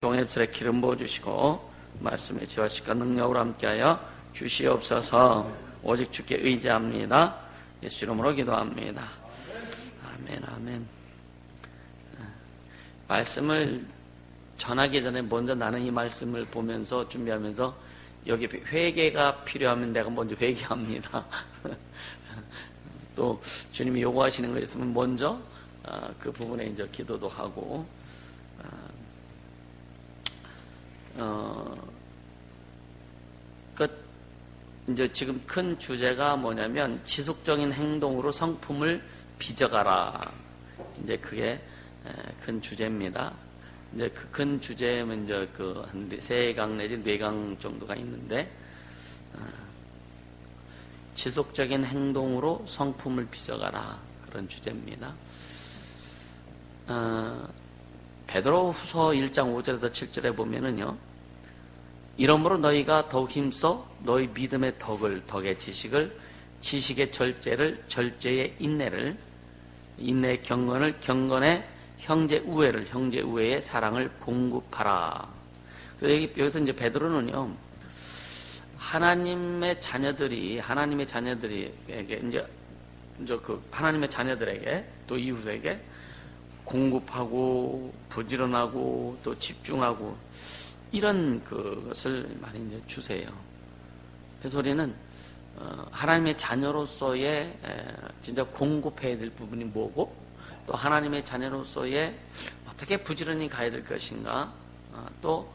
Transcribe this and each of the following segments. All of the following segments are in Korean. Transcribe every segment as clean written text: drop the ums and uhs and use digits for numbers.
종앱술에 기름 부어주시고 말씀의 지화식과 능력으로 함께하여 주시옵소서. 오직 주께 의지합니다. 예수 이름으로 기도합니다. 아멘. 아멘. 말씀을 전하기 전에 먼저 나는 이 말씀을 보면서 준비하면서 여기 회개가 필요하면 내가 먼저 회개합니다. 또 주님이 요구하시는 거 있으면 먼저 그 부분에 이제 기도도 하고 이제 지금 큰 주제가 뭐냐면 지속적인 행동으로 성품을 빚어가라. 이제 그게 큰 주제입니다. 이제 그 큰 주제면 이제 그 한 3강 내지 4강 정도가 있는데, 지속적인 행동으로 성품을 빚어가라. 그런 주제입니다. 베드로 후서 1장 5절에서 7절에 보면은요, 이러므로 너희가 더욱 힘써 너희 믿음의 덕의 지식을, 지식의 절제를, 절제의 인내를, 인내의 경건을, 경건의 형제 우애를, 형제 우애의 사랑을 공급하라. 여기서 이제 베드로는요, 하나님의 자녀들에게 이제 그 하나님의 자녀들에게 또 이웃에게 공급하고 부지런하고 또 집중하고 이런 그것을 많이 이제 주세요. 그래서 우리는 하나님의 자녀로서의 진짜 공급해야 될 부분이 뭐고, 또 하나님의 자녀로서의 어떻게 부지런히 가야 될 것인가, 또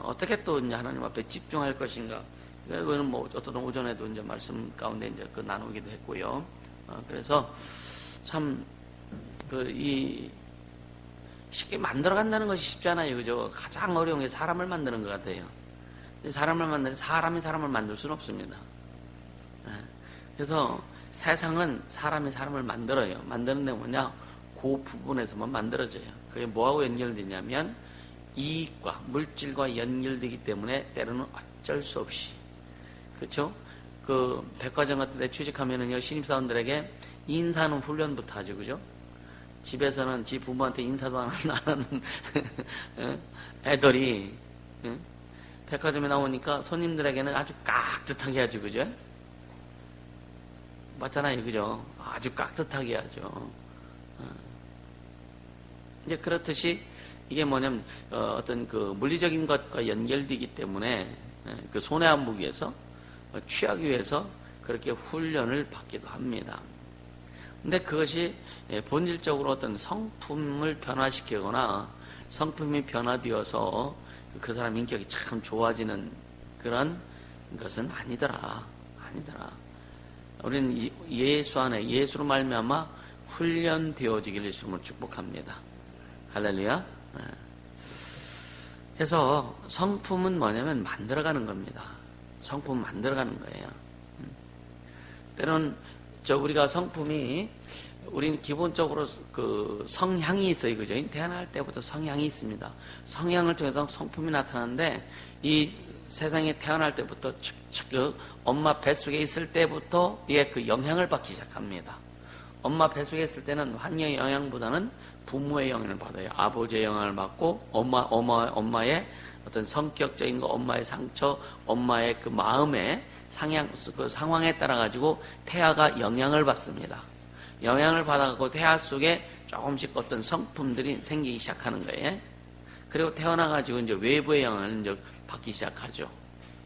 어떻게 또 이제 하나님 앞에 집중할 것인가. 이거는 뭐 어떤 오전에도 이제 말씀 가운데 이제 그 나누기도 했고요. 그래서 참 쉽게 만들어간다는 것이 쉽지 않아요. 그죠? 가장 어려운 게 사람을 만드는 것 같아요. 사람을 만들 수는 없습니다. 그래서 세상은 사람이 사람을 만들어요. 만드는데 뭐냐? 그 부분에서만 만들어져요. 그게 뭐하고 연결되냐면 이익과 물질과 연결되기 때문에 때로는 어쩔 수 없이. 그렇죠? 그 백화점 같은 데 취직하면은요, 신입사원들에게 인사하는 훈련부터 하죠. 그죠? 집에서는 지 부모한테 인사도 안 하는 애들이 백화점에 나오니까 손님들에게는 아주 깍듯하게 하죠. 그죠? 맞잖아요. 그죠? 아주 깍듯하게 하죠. 이제 그렇듯이 이게 뭐냐면 어떤 그 물리적인 것과 연결되기 때문에 그 손해 안 보기 위해서, 취하기 위해서 그렇게 훈련을 받기도 합니다. 근데 그것이 본질적으로 어떤 성품을 변화시키거나 성품이 변화되어서 그 사람 인격이 참 좋아지는 그런 것은 아니더라. 우리는 예수 안에, 예수로 말미암아 훈련되어지길 예수님으로 축복합니다. 할렐루야. 그래서 성품은 뭐냐면 만들어가는 겁니다. 성품은 만들어가는 거예요. 때로는 우리가 성품이, 우리는 기본적으로 그 성향이 있어요. 그죠? 태어날 때부터 성향이 있습니다. 성향을 통해서 성품이 나타나는데, 이 세상에 태어날 때부터 그 엄마 뱃속에 있을 때부터 이게 그 영향을 받기 시작합니다. 엄마 뱃속에 있을 때는 환경의 영향보다는 부모의 영향을 받아요. 아버지의 영향을 받고 엄마의 어떤 성격적인 거, 엄마의 상처, 엄마의 그 마음의 그 상황에 따라 가지고 태아가 영향을 받습니다. 영향을 받아가고 태아 속에 조금씩 어떤 성품들이 생기기 시작하는 거예요. 그리고 태어나 가지고 이제 외부의 영향을 이제 받기 시작하죠.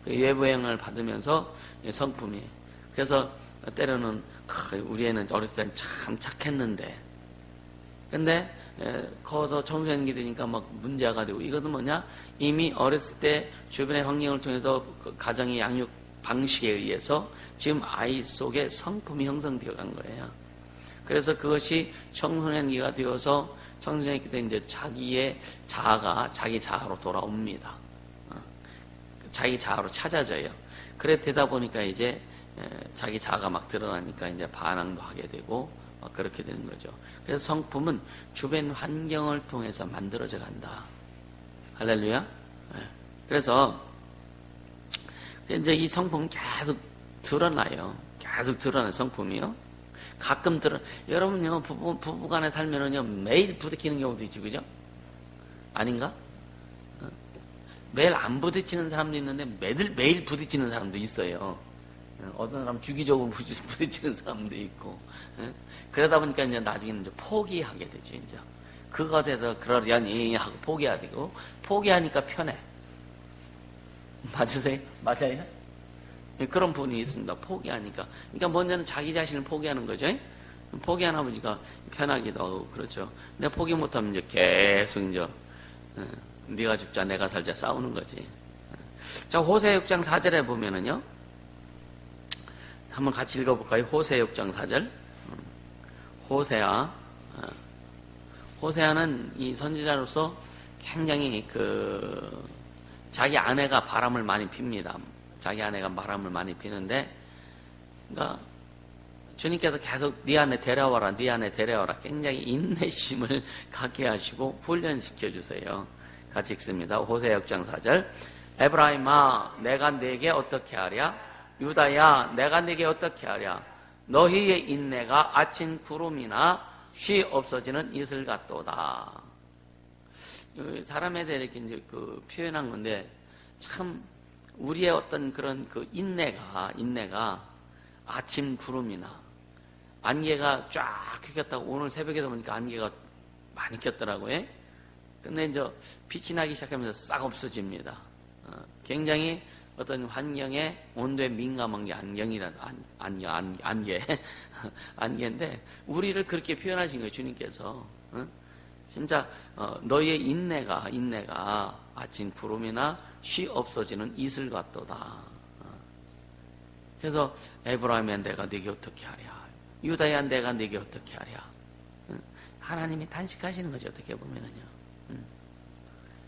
그 외부의 영향을 받으면서 성품이. 그래서 때로는 우리 애는 어렸을 때는 참 착했는데, 근데 커서 청소년기 되니까 막 문제가 되고, 이것은 뭐냐? 이미 어렸을 때 주변의 환경을 통해서 그 가정의 양육 방식에 의해서 지금 아이 속에 성품이 형성되어 간 거예요. 그래서 그것이 청소년기가 되어서 청소년기 때 이제 자기의 자아가 자기 자아로 돌아옵니다. 자기 자아로 찾아져요. 그래 되다 보니까 이제 자기 자아가 막 드러나니까 이제 반항도 하게 되고 막 그렇게 되는 거죠. 그래서 성품은 주변 환경을 통해서 만들어져 간다. 할렐루야. 그래서 이제 이 성품은 계속 드러나요. 계속 드러나는 성품이요. 가끔 여러분요, 부부간에 살면은요, 매일 부대끼는 경우도 있지, 그죠? 아닌가? 매일 안 부딪히는 사람도 있는데 매일 부딪히는 사람도 있어요. 어떤 사람 주기적으로 부딪히는 사람도 있고. 그러다 보니까 이제 나중에 이제 포기하게 되죠, 이제. 그거에 대해서 그러려니 하고 포기해야 되고, 포기하니까 편해. 맞으세요? 맞아요? 그런 부분이 있습니다. 포기하니까. 그러니까 먼저는 자기 자신을 포기하는 거죠. 포기하나 보니까 편하기도 하고, 그렇죠. 근데 포기 못하면 이제 계속 이제, 네가 죽자, 내가 살자 싸우는 거지. 자, 호세아 6장 4절에 보면은요. 한번 같이 읽어볼까요? 호세아 6장 4절. 호세아는 이 선지자로서 굉장히 자기 아내가 바람을 많이 핍니다. 자기 아내가 바람을 많이 피는데, 그러니까 주님께서 계속 네 안에 데려와라, 네 안에 데려와라. 굉장히 인내심을 갖게 하시고 훈련시켜 주세요. 같이 읽습니다. 호세아 6장 4절. 에브라임아, 내가 네게 어떻게 하랴? 유다야, 내가 네게 어떻게 하랴? 너희의 인내가 아침 구름이나 쉬 없어지는 이슬 같도다. 사람에 대해 이렇게 이제 표현한 건데, 참 우리의 어떤 그런 인내가 아침 구름이나 안개가 쫙 뀌었다고 오늘 새벽에 보니까 안개가 많이 꼈더라고요. 근데 이제 빛이 나기 시작하면서 싹 없어집니다. 굉장히 어떤 환경에 온도에 민감한 게 안개인데 우리를 그렇게 표현하신 거예요, 주님께서. 진짜 너희의 인내가 아침 구름이나 쉬 없어지는 이슬 같도다. 그래서 에브라임아, 내가 네게 어떻게 하랴? 유다야, 내가 네게 어떻게 하랴? 하나님이 단식하시는 거죠, 어떻게 보면은요.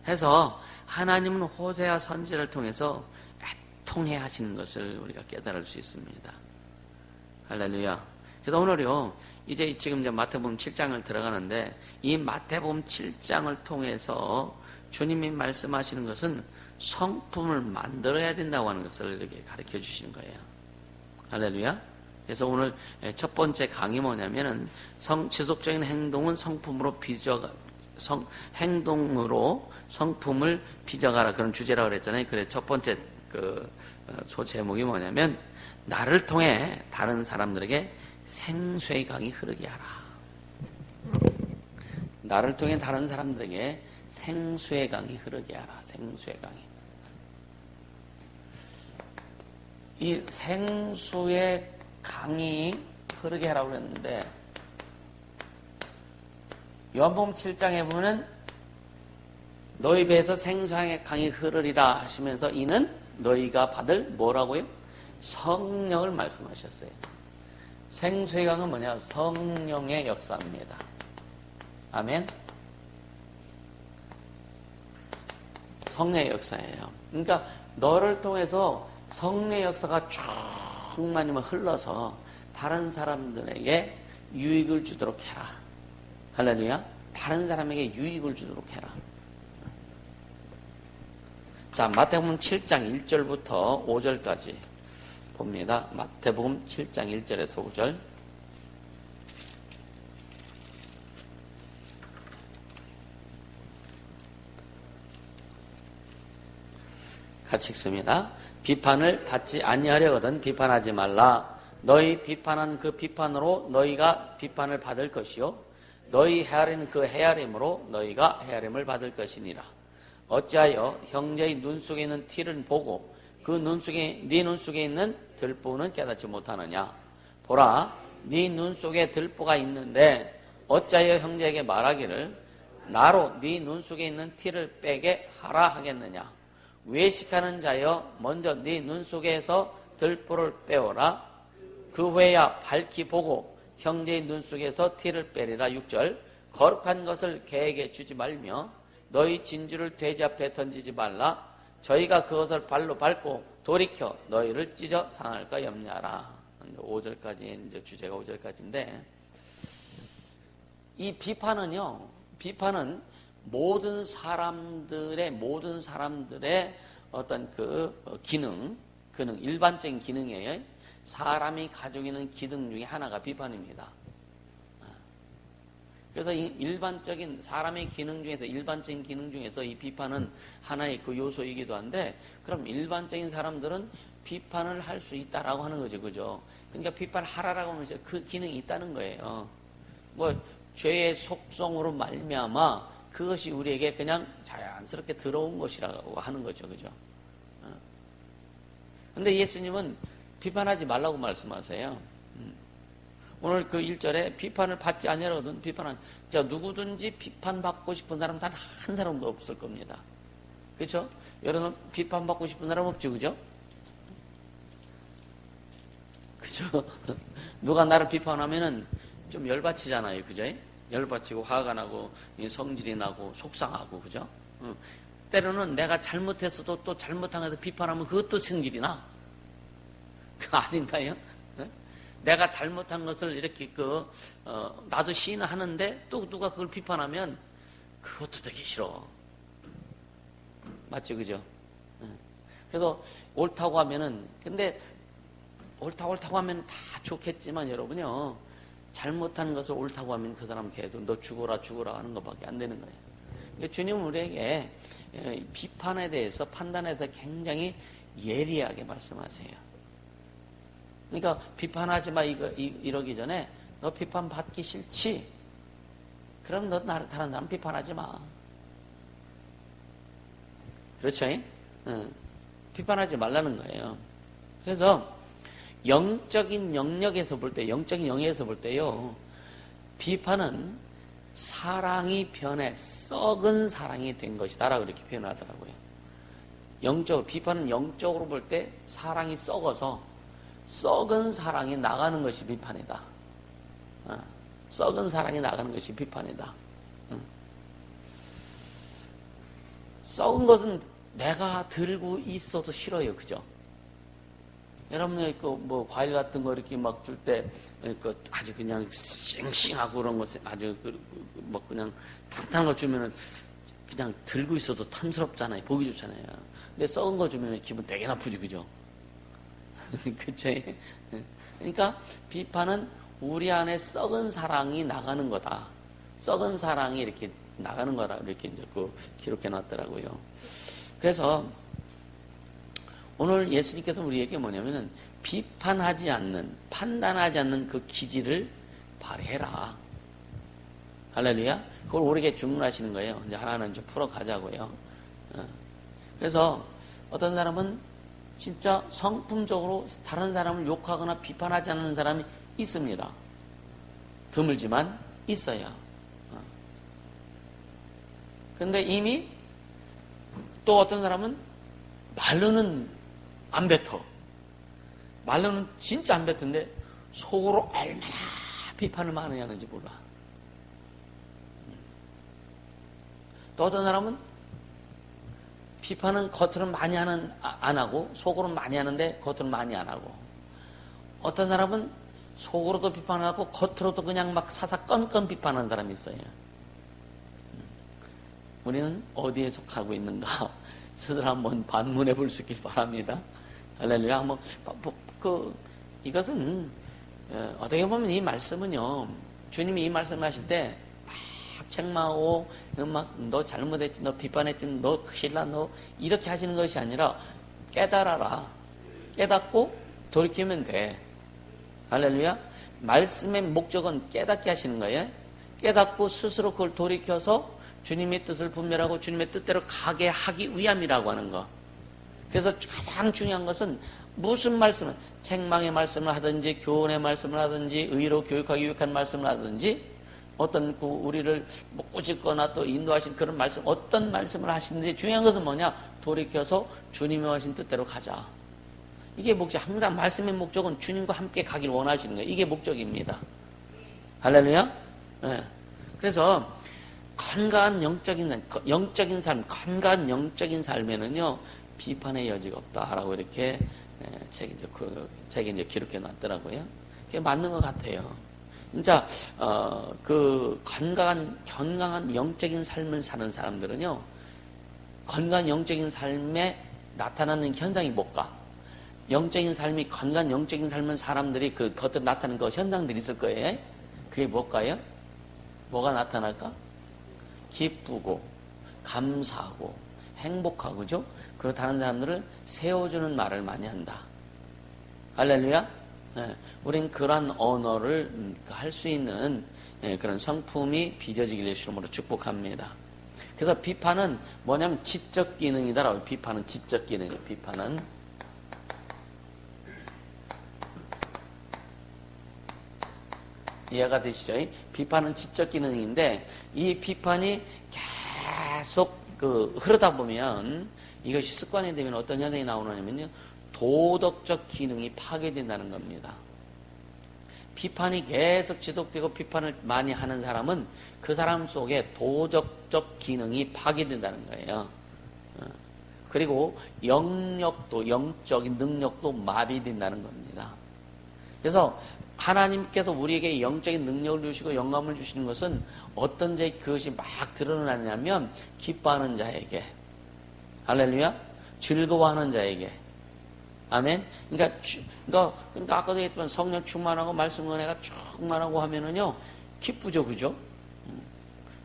해서 하나님은 호세아 선지를 통해서 애통해 하시는 것을 우리가 깨달을 수 있습니다. 할렐루야. 그래서 오늘요, 지금 이제 마태복음 7장을 들어가는데, 이 마태복음 7장을 통해서 주님이 말씀하시는 것은 성품을 만들어야 된다고 하는 것을 이렇게 가르쳐 주시는 거예요. 할렐루야. 그래서 오늘 첫 번째 강의 뭐냐면은 지속적인 행동은 성품으로 행동으로 성품을 빚어가라, 그런 주제라고 그랬잖아요. 그래 첫 번째 소 제목이 뭐냐면 나를 통해 다른 사람들에게 생수의 강이 흐르게 하라. 나를 통해 다른 사람들에게 생수의 강이 흐르게 하라. 생수의 강이. 이 생수의 강이 흐르게 하라고 그랬는데, 요한복음 7장에 보면 너희 배에서 생수의 강이 흐르리라 하시면서 이는 너희가 받을 뭐라고요? 성령을 말씀하셨어요. 생수의 강은 뭐냐? 성령의 역사입니다. 아멘. 성령의 역사예요. 그러니까 너를 통해서 성령의 역사가 충만히 흘러서 다른 사람들에게 유익을 주도록 해라. 할렐루야. 다른 사람에게 유익을 주도록 해라. 자, 마태복음 7장 1절부터 5절까지 봅니다. 마태복음 7장 1절에서 5절. 같이 읽습니다. 비판을 받지 아니하려거든 비판하지 말라. 너희 비판한 그 비판으로 너희가 비판을 받을 것이요 너희 헤아리는 그 헤아림으로 너희가 헤아림을 받을 것이니라. 어찌하여 형제의 눈 속에 있는 티를 보고 네 눈 속에 있는 들보는 깨닫지 못하느냐. 보라, 네 눈 속에 들보가 있는데 어찌하여 형제에게 말하기를 나로 네 눈 속에 있는 티를 빼게 하라 하겠느냐. 외식하는 자여, 먼저 네 눈 속에서 들보를 빼오라. 그 후에야 밝히 보고 형제의 눈 속에서 티를 빼리라. 6절. 거룩한 것을 개에게 주지 말며 너희 진주를 돼지 앞에 던지지 말라. 저희가 그것을 발로 밟고 돌이켜 너희를 찢어 상할까 염려하라. 5절까지, 이제 주제가 5절까지인데, 이 비판은 모든 사람들의 어떤 기능, 일반적인 기능이에요. 사람이 가지고 있는 기능 중에 하나가 비판입니다. 그래서 일반적인 사람의 기능 중에서 일반적인 기능 중에서 이 비판은 하나의 그 요소이기도 한데 그럼 일반적인 사람들은 비판을 할 수 있다라고 하는 거죠. 그죠? 그러니까 비판하라라고 하면 이제 그 기능이 있다는 거예요. 뭐 죄의 속성으로 말미암아 그것이 우리에게 그냥 자연스럽게 들어온 것이라고 하는 거죠. 그죠? 근데 예수님은 비판하지 말라고 말씀하세요. 오늘 그 1절에 비판을 받지 아니하거든 비판한 자 누구든지 비판받고 싶은 사람 단 한 사람도 없을 겁니다. 그렇죠? 여러분 비판받고 싶은 사람 없죠, 그죠? 그죠? 누가 나를 비판하면은 좀 열받치잖아요, 그죠? 열받치고 화가 나고 성질이 나고 속상하고, 그죠? 때로는 내가 잘못했어도 또 잘못한 것을 비판하면 그것도 성질이 나. 그거 아닌가요? 내가 잘못한 것을 이렇게 나도 시인을 하는데 또 누가 그걸 비판하면 그것도 되게 싫어. 맞죠, 그죠? 그래서 옳다고 하면은, 근데 옳다고 하면 다 좋겠지만 여러분요, 잘못한 것을 옳다고 하면 그 사람 계속 너 죽어라 하는 것밖에 안 되는 거예요. 그러니까 주님은 우리에게 비판에 대해서 판단에 대해서 굉장히 예리하게 말씀하세요. 그러니까 비판하지 마 이러기 전에 너 비판 받기 싫지? 그럼 너 다른 사람 비판하지 마. 그렇죠? 비판하지 말라는 거예요. 그래서 영적인 영역에서 볼 때요, 비판은 사랑이 변해 썩은 사랑이 된 것이다라고 이렇게 표현하더라고요. 비판은 영적으로 볼 때 사랑이 썩어서 썩은 사랑이 나가는 것이 비판이다. 썩은 사랑이 나가는 것이 비판이다. 썩은 것은 내가 들고 있어도 싫어요, 그죠? 여러분이 뭐 과일 같은 거 이렇게 막 줄 때 아주 그냥 싱싱하고 그런 거 아주 뭐 그냥 탄탄한 거 주면은 그냥 들고 있어도 탐스럽잖아요, 보기 좋잖아요. 근데 썩은 거 주면 기분 되게 나쁘지, 그죠? 그쵸? 그러니까 비판은 우리 안에 썩은 사랑이 나가는 거다. 썩은 사랑이 이렇게 나가는 거다. 이렇게 이제 기록해 놨더라고요. 그래서 오늘 예수님께서 우리에게 뭐냐면은 비판하지 않는, 판단하지 않는 그 기질을 발휘해라. 할렐루야. 그걸 우리에게 주문하시는 거예요. 이제 하나는 좀 풀어가자고요. 그래서 어떤 사람은 진짜 성품적으로 다른 사람을 욕하거나 비판하지 않는 사람이 있습니다. 드물지만 있어요. 근데 이미 또 어떤 사람은 말로는 안 뱉어. 말로는 진짜 안 뱉는데 속으로 얼마나 비판을 많이 하는지 몰라. 또 어떤 사람은 비판은 겉으로는 많이 안 하고 속으로는 많이 하는데 겉으로는 많이 안 하고, 어떤 사람은 속으로도 비판하고 겉으로도 그냥 막 사사건건 비판하는 사람이 있어요. 우리는 어디에 속하고 있는가 스스로 한번 반문해 볼 수 있길 바랍니다. 할렐루야. 한번 이것은 어떻게 보면 이 말씀은요, 주님이 이 말씀을 하실 때 책망하고 너 잘못했지, 너 비판했지, 너 큰일 나, 너 이렇게 하시는 것이 아니라 깨달아라. 깨닫고 돌이키면 돼. 할렐루야. 말씀의 목적은 깨닫게 하시는 거예요. 깨닫고 스스로 그걸 돌이켜서 주님의 뜻을 분별하고 주님의 뜻대로 가게 하기 위함이라고 하는 거. 그래서 가장 중요한 것은 무슨 말씀을, 책망의 말씀을 하든지 교훈의 말씀을 하든지 의로 교육하기 위한 말씀을 하든지 어떤 우리를 꾸짖거나 또 인도하신 그런 말씀, 어떤 말씀을 하시는지 중요한 것은 뭐냐? 돌이켜서 주님이 하신 뜻대로 가자. 이게 목적. 항상 말씀의 목적은 주님과 함께 가길 원하시는 거예요. 이게 목적입니다. 할렐루야. 네. 그래서 건강한 영적인 삶, 건강한 영적인 삶에는요, 비판의 여지가 없다라고 이렇게 책에 이제 기록해 놨더라고요. 그게 맞는 것 같아요. 진짜 그 건강한 영적인 삶을 사는 사람들은요, 건강한 영적인 삶에 나타나는 현상이 뭘까? 영적인 삶이 건강한 영적인 삶은 사람들이 그 겉으로 나타나는 그 현상들이 있을 거예요. 그게 뭘까요? 뭐가 나타날까? 기쁘고 감사하고 행복하고, 그죠? 그렇다는 사람들을 세워주는 말을 많이 한다. 할렐루야. 우린 그러한 언어를 할 수 있는 그런 성품이 빚어지길 예수 이름으로 축복합니다. 그래서 비판은 뭐냐면 지적 기능이다라고. 비판은 지적 기능이에요. 비판은 이해가 되시죠? 비판은 지적 기능인데 이 비판이 계속 흐르다 보면 이것이 습관이 되면 어떤 현상이 나오느냐면요, 도덕적 기능이 파괴된다는 겁니다. 비판이 계속 지속되고 비판을 많이 하는 사람은 그 사람 속에 도덕적 기능이 파괴된다는 거예요. 그리고 영적인 능력도 마비된다는 겁니다. 그래서 하나님께서 우리에게 영적인 능력을 주시고 영감을 주시는 것은 어떤 자에 그것이 막 드러나냐면 기뻐하는 자에게, 할렐루야, 즐거워하는 자에게, 아멘. 그러니까 아까도 얘기했지만 성령 충만하고 말씀 은혜가 충만하고 하면은요 기쁘죠, 그죠?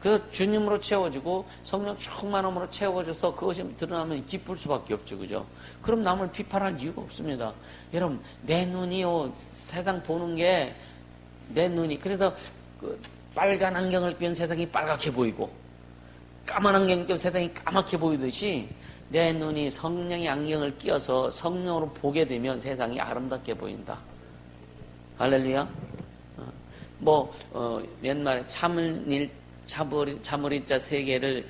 그래서 주님으로 채워지고 성령 충만함으로 채워져서 그것이 드러나면 기쁠 수밖에 없죠, 그죠? 그럼 남을 비판할 이유가 없습니다. 여러분, 내 눈이요, 세상 보는 게 내 눈이, 그래서 빨간 안경을 끼면 세상이 빨갛게 보이고 까만 안경을 끼면 세상이 까맣게 보이듯이 내 눈이 성령의 안경을 끼어서 성령으로 보게 되면 세상이 아름답게 보인다. 할렐루야. 옛말에 참을인자 세 개를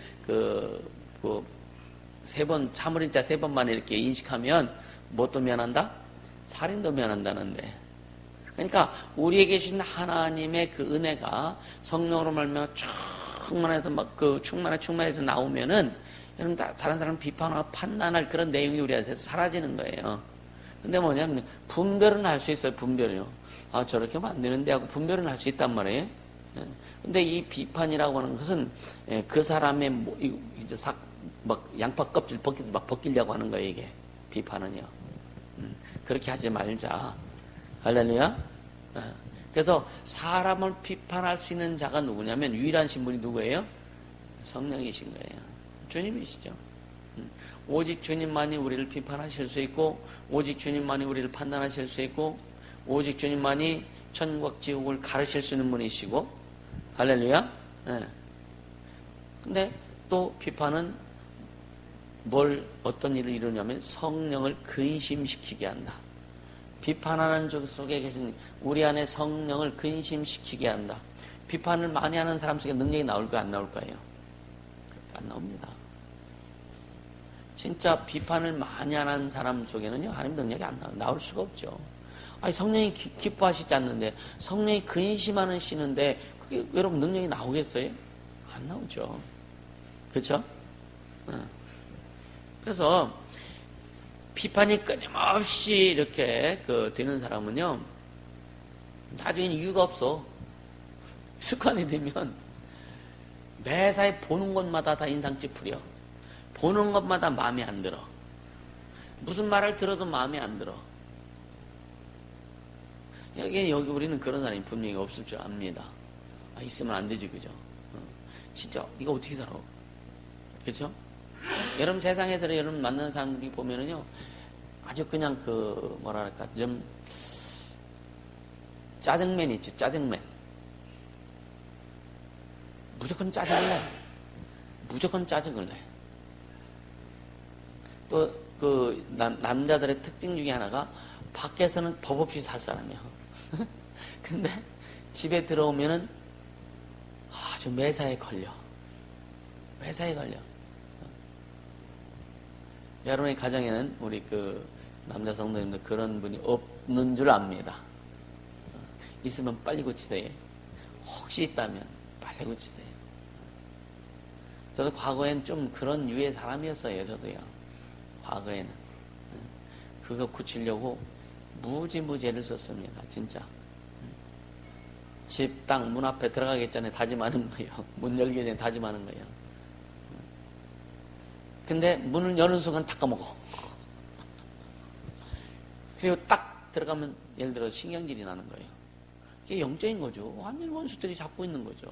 참을인자 세 번만 이렇게 인식하면 무엇도 면한다? 살인도 면한다는데. 그러니까 우리에게 주신 하나님의 그 은혜가 성령으로 말미암아 충만해서 나오면은 여러분, 다른 사람 비판하고 판단할 그런 내용이 우리한테 사라지는 거예요. 근데 뭐냐면 분별은 할 수 있어요. 분별이요. 아, 저렇게 하면 안 되는데 하고 분별은 할 수 있단 말이에요. 근데 이 비판이라고 하는 것은 그 사람의 양파 껍질 벗기려고 하는 거예요. 이게 비판은요. 그렇게 하지 말자. 할렐루야. 그래서 사람을 비판할 수 있는 자가 누구냐면 유일한 신분이 누구예요? 성령이신 거예요. 주님이시죠. 오직 주님만이 우리를 비판하실 수 있고, 오직 주님만이 우리를 판단하실 수 있고, 오직 주님만이 천국 지옥을 가르칠 수 있는 분이시고, 할렐루야. 근데 또 비판은 어떤 일을 이루냐면 성령을 근심시키게 한다. 비판하는 적 속에 계신 우리 안에 성령을 근심시키게 한다. 비판을 많이 하는 사람 속에 능력이 나올까요? 안 나올까요? 안 나옵니다. 진짜 비판을 많이 하는 사람 속에는요, 하나님 능력이 안 나올 수가 없죠. 아니, 성령이 기뻐하시지 않는데, 성령이 근심하는 시는데, 그게 여러분 능력이 나오겠어요? 안 나오죠. 그렇죠? 그래서 비판이 끊임없이 이렇게 되는 사람은요, 나중에는 이유가 없어. 습관이 되면 매사에 보는 것마다 다 인상 찌푸려. 보는 것마다 마음에 안 들어. 무슨 말을 들어도 마음에 안 들어. 여기 우리는 그런 사람이 분명히 없을 줄 압니다. 있으면 안 되지, 그죠? 진짜 이거 어떻게 살아? 그렇죠? 여러분, 세상에서 여러분 만나는 사람들이 보면은요, 아주 그냥 뭐랄까 좀 짜증맨 있죠, 짜증맨. 무조건 짜증을 내. 무조건 짜증을 내. 또 남자들의 특징 중에 하나가 밖에서는 법 없이 살 사람이야. 근데 집에 들어오면은 아주 매사에 걸려. 매사에 걸려. 여러분의 가정에는 우리 남자 성도님들 그런 분이 없는 줄 압니다. 있으면 빨리 고치세요. 혹시 있다면 빨리 고치세요. 저도 과거엔 좀 그런 유의 사람이었어요. 저도요. 과거에는. 그거 고치려고 무지무지를 썼습니다. 진짜. 집, 땅, 문 앞에 들어가기 전에 다짐하는 거예요. 문 열기 전에 다짐하는 거예요. 근데 문을 여는 순간 다 까먹어. 그리고 딱 들어가면 예를 들어 신경질이 나는 거예요. 이게 영적인 거죠. 완전 원수들이 잡고 있는 거죠.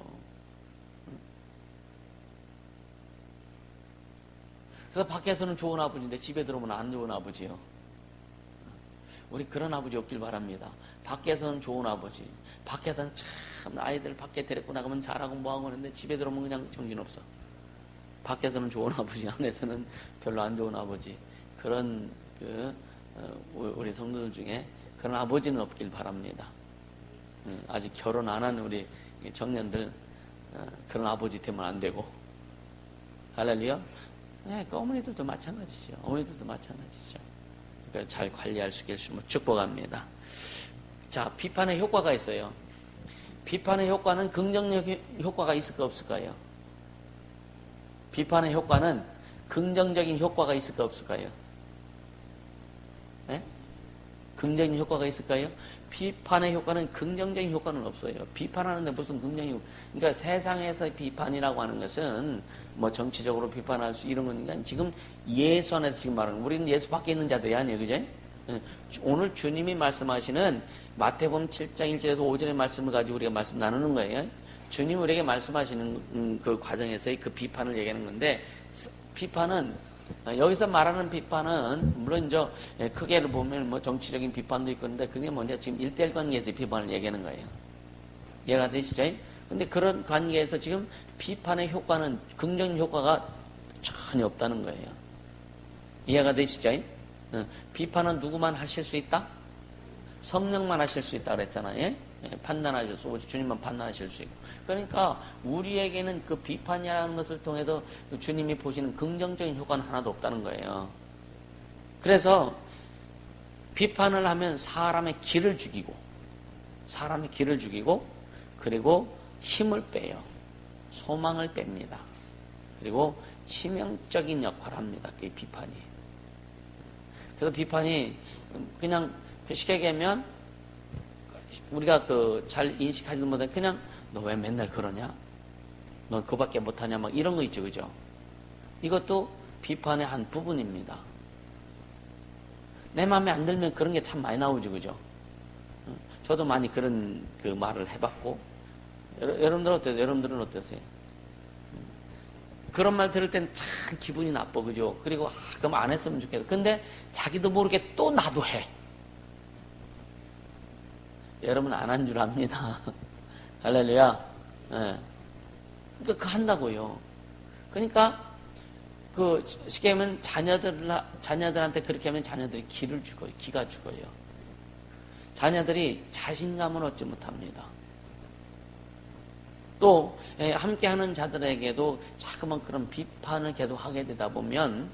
그래서 밖에서는 좋은 아버지인데 집에 들어오면 안 좋은 아버지요. 우리 그런 아버지 없길 바랍니다. 밖에서는 좋은 아버지, 밖에서는 참 아이들 밖에 데리고 나가면 잘하고 뭐하고 하는데 집에 들어오면 그냥 정신없어. 밖에서는 좋은 아버지, 안에서는 별로 안 좋은 아버지. 그런 우리 성도들 중에 그런 아버지는 없길 바랍니다. 아직 결혼 안 한 우리 청년들 그런 아버지 되면 안 되고. 할렐루야. 네, 그 어머니들도 마찬가지죠. 어머니들도 마찬가지죠. 그러니까 잘 관리할 수 있겠으면 축복합니다. 자, 비판의 효과가 있어요. 비판의 효과는 긍정적 효과가 있을까 없을까요? 비판의 효과는 긍정적인 효과가 있을까 없을까요? 네? 긍정적인 효과가 있을까요? 비판의 효과는 긍정적인 효과는 없어요. 비판하는데 무슨 긍정이, 그러니까 세상에서 비판이라고 하는 것은 뭐 정치적으로 비판할 수 이런 거니까 지금 예수 안에서 지금 말하는, 우리는 예수 밖에 있는 자들이 아니에요. 그죠? 오늘 주님이 말씀하시는 마태복음 7장 1절에서 5절의 말씀을 가지고 우리가 말씀 나누는 거예요. 주님 우리에게 말씀하시는 그 과정에서의 그 비판을 얘기하는 건데, 비판은 여기서 말하는 비판은 물론 크게를 보면 뭐 정치적인 비판도 있고 그런데 그게 뭐냐, 지금 1대1 관계에서 비판을 얘기하는 거예요. 이해가 되시죠? 근데 그런 관계에서 지금 비판의 효과는 긍정 효과가 전혀 없다는 거예요. 이해가 되시죠? 비판은 누구만 하실 수 있다? 성령만 하실 수 있다 그랬잖아요. 판단하실 수, 주님만 판단하실 수 있고. 그러니까 우리에게는 그 비판이라는 것을 통해서 주님이 보시는 긍정적인 효과는 하나도 없다는 거예요. 그래서 비판을 하면 사람의 길을 죽이고 그리고 힘을 빼요. 소망을 뺍니다. 그리고 치명적인 역할을 합니다. 그 비판이. 그래서 비판이 그냥 쉽게 얘기하면 우리가 잘 인식하지도 못해 그냥 너 왜 맨날 그러냐? 넌 그밖에 못하냐? 막 이런 거 있죠, 그죠? 이것도 비판의 한 부분입니다. 내 마음에 안 들면 그런 게 참 많이 나오죠, 그죠? 저도 많이 그런 말을 해봤고, 여러분들은 어떠세요? 그런 말 들을 땐 참 기분이 나빠, 그죠? 그리고 그럼 안 했으면 좋겠다. 근데 자기도 모르게 또 나도 해. 여러분 안 한 줄 압니다. 할렐루야. 네. 그러니까 한다고요. 그러니까 쉽게 하면 자녀들한테 그렇게 하면 자녀들이 기가 죽어요. 자녀들이 자신감을 얻지 못합니다. 또 함께하는 자들에게도 자꾸만 그런 비판을 계속 하게 되다 보면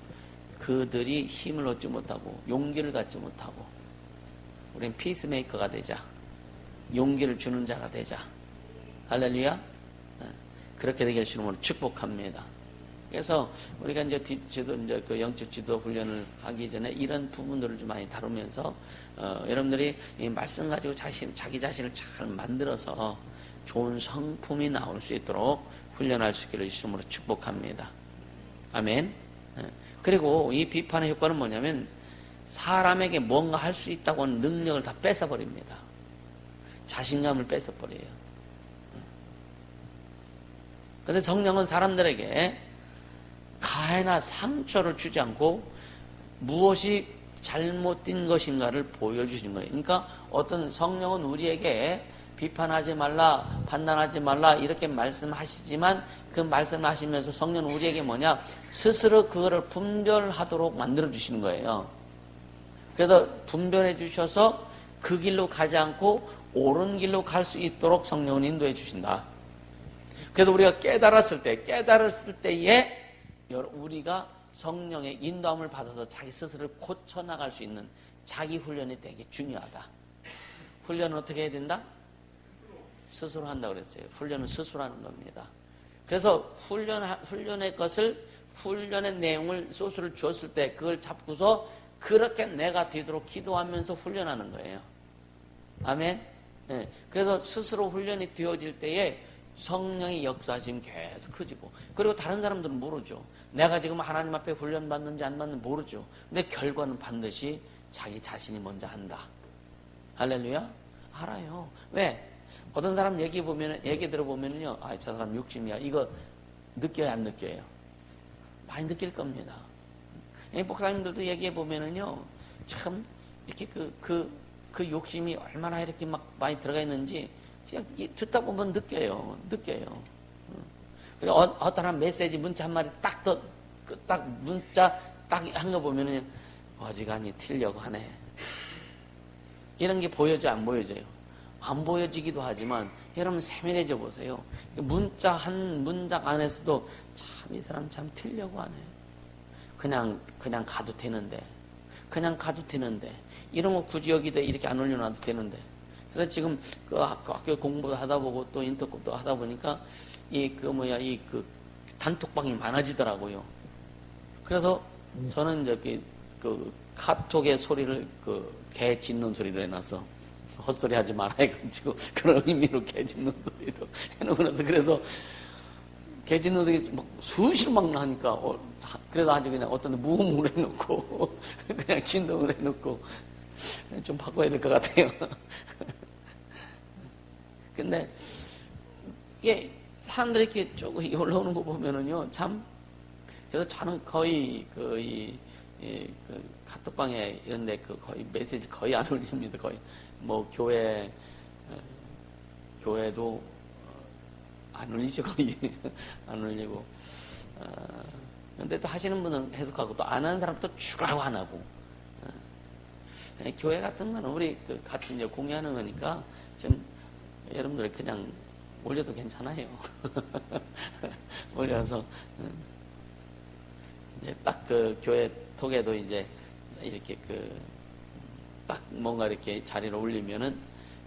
그들이 힘을 얻지 못하고 용기를 갖지 못하고 우리는 피스메이커가 되자. 용기를 주는 자가 되자. 할렐루야. 그렇게 되길 주님으로 축복합니다. 그래서 우리가 이제 그 영적 지도 훈련을 하기 전에 이런 부분들을 좀 많이 다루면서 여러분들이 이 말씀 가지고 자기 자신을 잘 만들어서 좋은 성품이 나올 수 있도록 훈련할 수 있기를 주님으로 축복합니다. 아멘. 그리고 이 비판의 효과는 뭐냐면 사람에게 뭔가 할 수 있다고 하는 능력을 다 뺏어버립니다. 자신감을 뺏어버려요. 그런데 성령은 사람들에게 가해나 상처를 주지 않고 무엇이 잘못된 것인가를 보여주시는 거예요. 그러니까 어떤 성령은 우리에게 비판하지 말라, 판단하지 말라 이렇게 말씀하시지만 그 말씀하시면서 성령은 우리에게 뭐냐? 스스로 그거를 분별하도록 만들어주시는 거예요. 그래서 분별해 주셔서 그 길로 가지 않고 옳은 길로 갈 수 있도록 성령은 인도해 주신다. 그래서 우리가 깨달았을 때에 우리가 성령의 인도함을 받아서 자기 스스로를 고쳐나갈 수 있는 자기 훈련이 되게 중요하다. 훈련은 어떻게 해야 된다? 스스로 한다고 그랬어요. 훈련은 스스로 하는 겁니다. 그래서 훈련의 내용을 소스를 주었을 때 그걸 잡고서 그렇게 내가 되도록 기도하면서 훈련하는 거예요. 아멘. 네. 그래서 스스로 훈련이 되어질 때에 성령의 역사심이 계속 커지고, 그리고 다른 사람들은 모르죠. 내가 지금 하나님 앞에 훈련 받는지 안 받는지 모르죠. 근데 결과는 반드시 자기 자신이 먼저 한다. 할렐루야. 알아요. 왜? 어떤 사람 얘기 들어보면요, 저 사람 욕심이야. 이거 느껴요, 안 느껴요? 많이 느낄 겁니다. 목사님들도 얘기해 보면은요, 참, 이렇게 그 욕심이 얼마나 이렇게 막 많이 들어가 있는지, 그냥 듣다 보면 느껴요. 그리고 어떤 한 메시지 문자 한 마디 딱 문자 딱 한 거 보면은, 어지간히 틀려고 하네. 이런 게 보여져, 안 보여져요? 안 보여지기도 하지만, 여러분 세밀해져 보세요. 문자 한 문장 안에서도 참 이 사람 참 틀려고 하네. 그냥 가도 되는데. 이런 거 굳이 여기다 이렇게 안 올려놔도 되는데. 그래서 지금 그 학교 공부도 하다 보고 또 인터컵도 하다 보니까 그 단톡방이 많아지더라고요. 그래서 저는 이제 그 카톡의 소리를 개 짖는 소리로 해놨어. 헛소리 하지 말아 해가지고 그런 의미로 개 짖는 소리로 해놓고 그래서 개 짖는 소리 막 수시로 막 나니까 그래도 아주 그냥 어떤 데 무음으로 해놓고 그냥 진동을 해놓고 좀 바꿔야 될 것 같아요. 근데 이게 사람들이 이렇게 조금 올라오는 거 보면은요, 참. 그래서 저는 거의 그 카톡방에 이런데 거의 메시지 거의 안 올립니다. 거의 뭐 교회도 안 올리죠. 거의 안 올리고. 근데 또 하시는 분은 해석하고 또 안 하는 사람 또 추가로 안 하고. 교회 같은 거는 우리 같이 이제 공유하는 거니까 좀 여러분들 그냥 올려도 괜찮아요. 올려서 이제 딱 교회 톡에도 이제 이렇게 딱 뭔가 이렇게 자리를 올리면은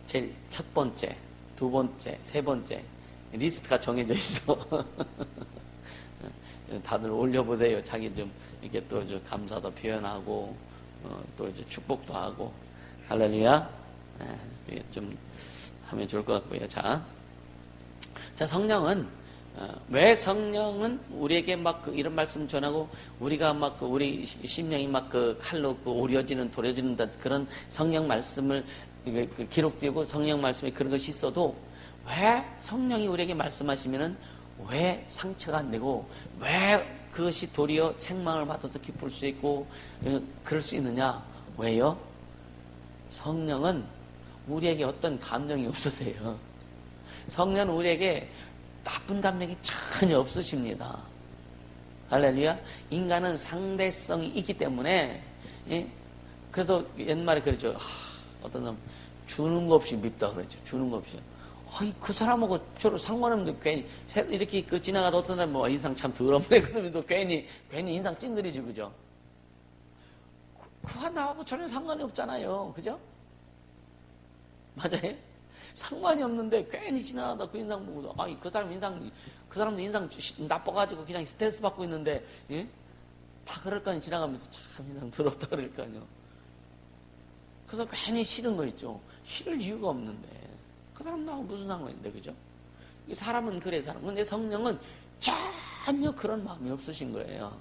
제일 첫 번째, 두 번째, 세 번째 리스트가 정해져 있어. 다들 올려보세요. 자기 좀 이렇게 또 감사도 표현하고 또 이제 축복도 하고 할렐루야. 좀 하면 좋을 것 같고요. 자, 성령은 왜 성령은 우리에게 막 이런 말씀 전하고 우리가 막 우리 심령이 막 칼로 오려지는 도려지는 그런 성령 말씀을 기록되고 성령 말씀에 그런 것이 있어도 왜 성령이 우리에게 말씀하시면은 왜 상처가 안 되고 왜 그것이 도리어 책망을 받아서 기쁠 수 있고 그럴 수 있느냐? 왜요? 성령은 우리에게 어떤 감정이 없으세요. 성령은 우리에게 나쁜 감정이 전혀 없으십니다. 할렐루야. 인간은 상대성이 있기 때문에 그래서 옛말에 그러죠. 어떤 사람 주는 거 없이 밉다 그러죠. 주는 거 없이. 그 사람하고 저로 상관없는데 괜히 이렇게 지나가다 어떤 사람 인상 참 더럽네 그러면 또 괜히 인상 찡그리지 그죠? 그와 나하고 전혀 상관이 없잖아요. 그죠? 맞아요? 상관이 없는데 괜히 지나가다 그 인상 보고도 그 사람도 인상 나빠가지고 그냥 스트레스 받고 있는데 다 그럴 거 아니에요. 지나가면서 참 인상 더럽다 그럴 거 아니에요. 그래서 괜히 싫은 거 있죠. 싫을 이유가 없는데 그 사람 나하고 무슨 상관인데 그죠? 사람은 그래 사람. 근데 성령은 전혀 그런 마음이 없으신 거예요.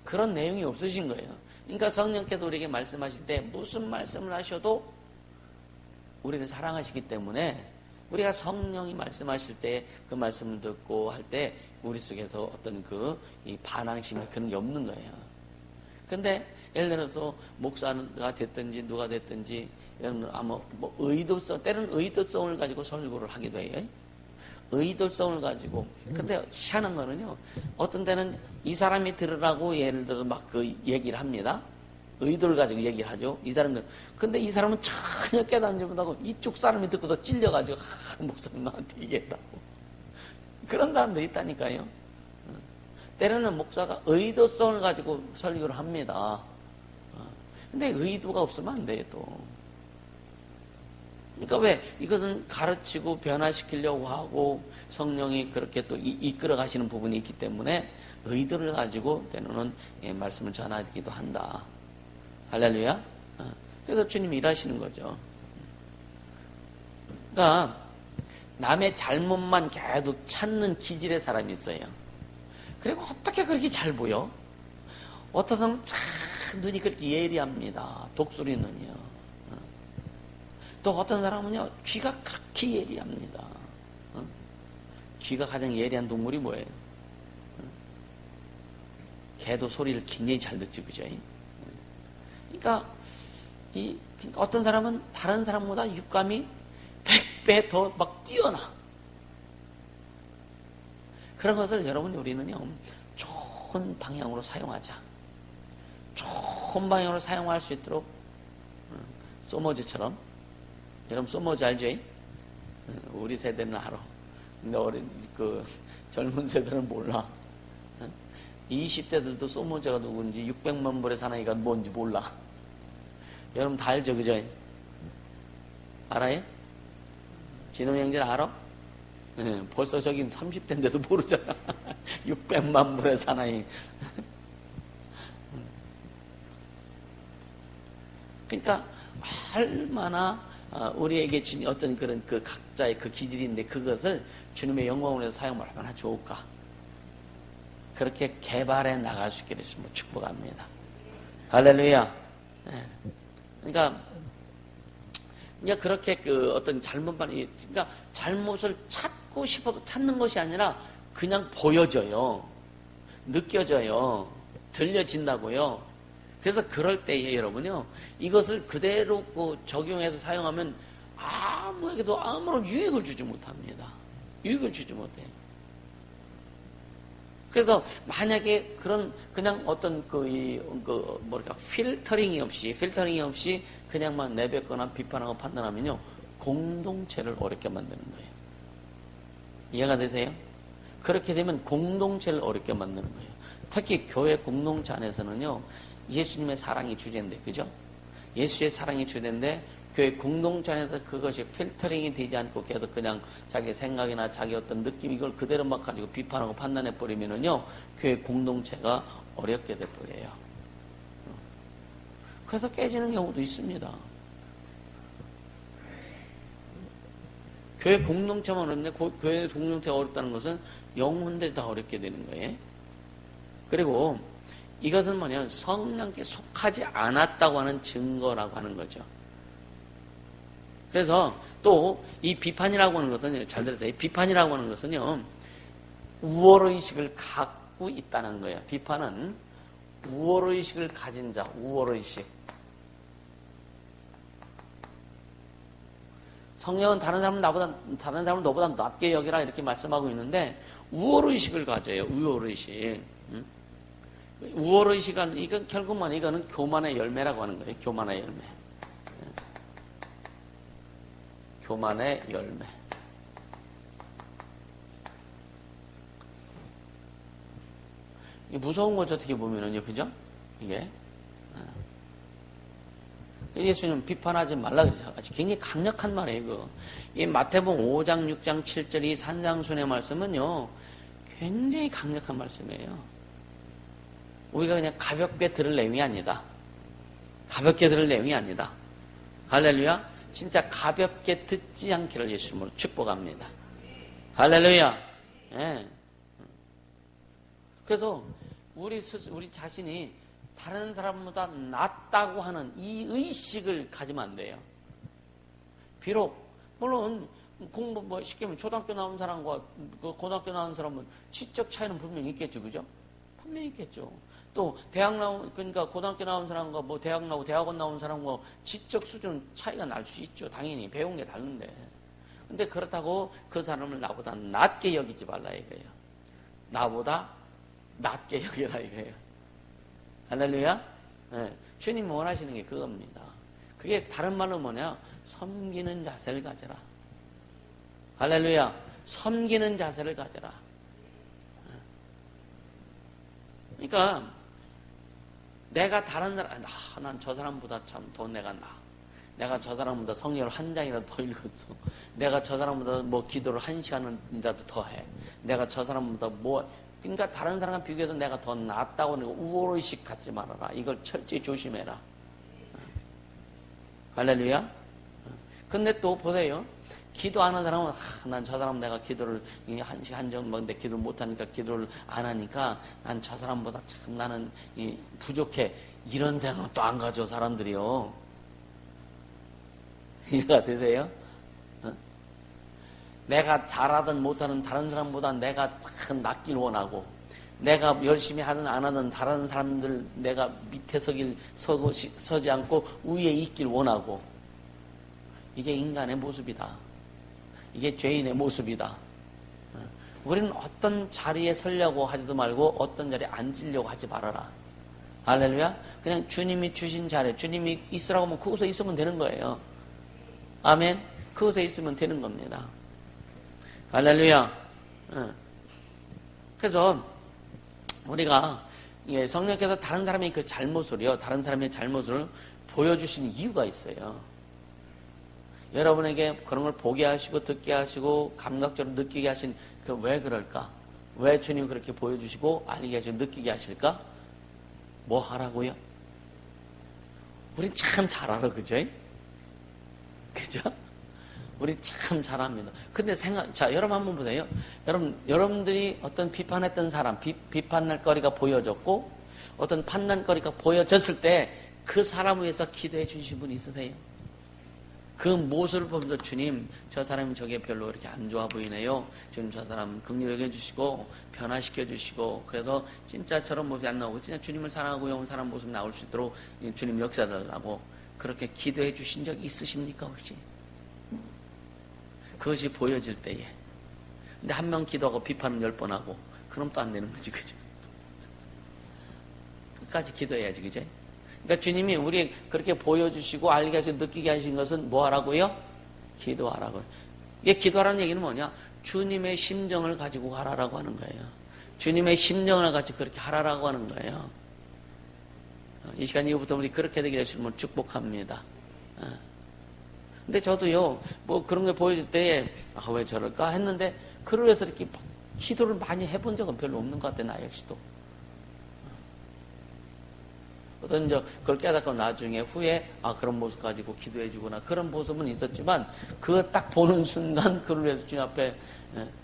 그런 내용이 없으신 거예요. 그러니까 성령께서 우리에게 말씀하실 때 무슨 말씀을 하셔도 우리를 사랑하시기 때문에 우리가 성령이 말씀하실 때 그 말씀을 듣고 할 때 우리 속에서 어떤 이 반항심이 그런 게 없는 거예요. 근데 예를 들어서 목사가 됐든지 누가 됐든지 여러분 뭐 의도성 때로는 의도성을 가지고 설교를 하기도 해요. 의도성을 가지고. 근데 희한한 거는요. 어떤 때는 이 사람이 들으라고 예를 들어서 막 얘기를 합니다. 의도를 가지고 얘기를 하죠. 이 사람들. 근데 이 사람은 전혀 깨닫지 못하고 이쪽 사람이 듣고서 찔려가지고 목사님 나한테 얘기했다고. 그런 사람도 있다니까요. 때로는 목사가 의도성을 가지고 설교를 합니다. 근데 의도가 없으면 안 돼요, 또. 그러니까 왜 이것은 가르치고 변화시키려고 하고 성령이 그렇게 또 이끌어 가시는 부분이 있기 때문에 의도를 가지고 때로는 말씀을 전하기도 한다. 할렐루야. 그래서 주님이 일하시는 거죠. 그러니까 남의 잘못만 계속 찾는 기질의 사람이 있어요. 그리고 어떻게 그렇게 잘 보여? 어떤 사람은 참 눈이 그렇게 예리합니다. 독수리 눈이요. 또 어떤 사람은요, 귀가 그렇게 예리합니다. 귀가 가장 예리한 동물이 뭐예요? 개도 소리를 굉장히 잘 듣지, 그죠? 그러니까, 그러니까 어떤 사람은 다른 사람보다 육감이 100배 더 막 뛰어나. 그런 것을 여러분, 우리는요, 좋은 방향으로 사용하자. 좋은 방향으로 사용할 수 있도록, 소머즈처럼. 여러분, 소머즈 알죠? 우리 세대는 알아. 근데 젊은 세대는 몰라. 20대들도 소머즈가 누군지 600만 불의 사나이가 뭔지 몰라. 여러분 다 알죠, 그죠? 알아요? 진호 형제는 알아? 벌써 저긴 30대인데도 모르잖아. 600만 불의 사나이. 그러니까 얼마나 우리에게 주는 어떤 그런 그 각자의 그 기질인데 그것을 주님의 영광을 위해서 사용하면 얼마나 좋을까. 그렇게 개발해 나갈 수 있게 되시면 축복합니다. 할렐루야. 그러니까 그렇게 그 어떤 그러니까 잘못을 찾고 싶어서 찾는 것이 아니라 그냥 보여져요. 느껴져요. 들려진다고요. 그래서 그럴 때에 여러분요, 이것을 그대로 적용해서 사용하면 아무에게도 아무런 유익을 주지 못합니다. 유익을 주지 못해요. 그래서 만약에 그냥 어떤 필터링이 없이 그냥만 내뱉거나 비판하고 판단하면요, 공동체를 어렵게 만드는 거예요. 이해가 되세요? 그렇게 되면 공동체를 어렵게 만드는 거예요. 특히 교회 공동체 안에서는요, 예수님의 사랑이 주제인데, 그죠? 예수의 사랑이 주제인데, 교회 공동체 안에서 그것이 필터링이 되지 않고 계속 그냥 자기 생각이나 자기 어떤 느낌 이걸 그대로 막 가지고 비판하고 판단해 버리면은요, 교회 공동체가 어렵게 돼 버려요. 그래서 깨지는 경우도 있습니다. 교회 공동체만 어렵는데 교회 공동체가 어렵다는 것은 영혼들이 다 어렵게 되는 거예요. 그리고 이것은 뭐냐면 성령께 속하지 않았다고 하는 증거라고 하는 거죠. 그래서 또 이 비판이라고 하는 것은 잘 들으세요. 비판이라고 하는 것은요, 우월의식을 갖고 있다는 거예요. 비판은 우월의식을 가진 자, 우월의식. 성령은 다른 사람을 너보다 낮게 여기라 이렇게 말씀하고 있는데 우월의식을 가져요. 우월의식. 우월의식은 이건 결국은 이거는 교만의 열매라고 하는 거예요. 교만의 열매. 교만의 열매. 이게 무서운 거죠, 어떻게 보면은요, 그죠? 이게. 예수님 비판하지 말라 그러죠. 굉장히 강력한 말이에요, 이거. 이 마태복음 5장, 6장, 7절 이 산상순의 말씀은요, 굉장히 강력한 말씀이에요. 우리가 그냥 가볍게 들을 내용이 아니다. 가볍게 들을 내용이 아니다. 할렐루야. 진짜 가볍게 듣지 않기를 예수님으로 축복합니다. 할렐루야. 예. 그래서 우리 자신이 다른 사람보다 낫다고 하는 이 의식을 가지면 안 돼요. 비록 물론 공부 시키면 초등학교 나온 사람과 고등학교 나온 사람은 지적 차이는 분명히 있겠죠, 그죠? 분명히 있겠죠. 또 그러니까 고등학교 나온 사람과 대학 나오고 대학원 나온 사람과 지적 수준 차이가 날 수 있죠. 당연히 배운 게 다른데. 근데 그렇다고 그 사람을 나보다 낮게 여기지 말라 이거예요. 나보다 낮게 여기라 이거예요. 할렐루야. 네. 주님 원하시는 게 그겁니다. 그게 다른 말로 뭐냐? 섬기는 자세를 가져라. 할렐루야. 섬기는 자세를 가져라. 그러니까 내가 다른 사람, 난 저 사람보다 참 더 내가 나. 내가 저 사람보다 성경을 한 장이라도 더 읽었어. 내가 저 사람보다 기도를 1시간이라도 더 해. 내가 저 사람보다 그러니까 다른 사람과 비교해서 내가 더 낫다고 하는 거 우월의식 갖지 말아라. 이걸 철저히 조심해라. 할렐루야. 근데 또 보세요. 기도하는 사람은 난 저 사람 내가 기도를 1시간 정도인데 기도를 못하니까 기도를 안 하니까 난 저 사람보다 참 나는 부족해. 이런 생각은 또 안 가져 사람들이요. 이해가 되세요? 내가 잘하든 못하든 다른 사람보다 내가 참 낫길 원하고 내가 열심히 하든 안 하든 다른 사람들 내가 밑에 서지 않고 위에 있길 원하고, 이게 인간의 모습이다. 이게 죄인의 모습이다. 우리는 어떤 자리에 서려고 하지도 말고 어떤 자리에 앉으려고 하지 말아라. 할렐루야. 그냥 주님이 주신 자리에 주님이 있으라고 하면 그곳에 있으면 되는 거예요. 아멘. 그곳에 있으면 되는 겁니다. 할렐루야. 그래서 우리가 성령께서 다른 사람의 그 잘못을요, 다른 사람의 잘못을 보여주시는 이유가 있어요. 여러분에게 그런 걸 보게 하시고 듣게 하시고 감각적으로 느끼게 하신 그 왜 그럴까? 왜 주님 그렇게 보여주시고 알게 하시고 느끼게 하실까? 뭐 하라고요? 우린 참 잘 알아, 그죠? 그죠? 우리 참 잘합니다. 근데 자, 여러분 한번 보세요. 여러분들이 어떤 비판했던 사람, 비판할 거리가 보여졌고, 어떤 판단거리가 보여졌을 때, 그 사람 위해서 기도해 주신 분 있으세요? 그 모습을 보면서 주님, 저 사람이 저게 별로 이렇게 안 좋아 보이네요. 주님, 저 사람 긍휼하게 해주시고, 변화시켜 주시고, 그래서 진짜처럼 모습이 안 나오고, 진짜 주님을 사랑하고 온 사람 모습 나올 수 있도록 주님 역사달라고 그렇게 기도해 주신 적 있으십니까, 혹시? 그것이 보여질 때에. 근데 한 명 기도하고 비판은 10번 하고, 그럼 또 안 되는 거지, 그죠? 끝까지 기도해야지, 그죠? 그러니까 주님이 우리 그렇게 보여주시고 알게 하시고 느끼게 하신 것은 뭐 하라고요? 기도하라고요. 이게 기도하라는 얘기는 뭐냐? 주님의 심정을 가지고 하라라고 하는 거예요. 주님의 심정을 가지고 그렇게 하라라고 하는 거예요. 이 시간 이후부터 우리 그렇게 되게 되시면 축복합니다. 근데 저도요, 뭐 그런 게 보여줄 때에, 왜 저럴까 했는데, 그걸 위해서 이렇게 기도를 많이 해본 적은 별로 없는 것 같아요, 나 역시도. 어떤 그걸 깨닫고 나중에 후에 그런 모습 가지고 기도해주거나 그런 모습은 있었지만, 그거 딱 보는 순간 그걸 위해서 주님 앞에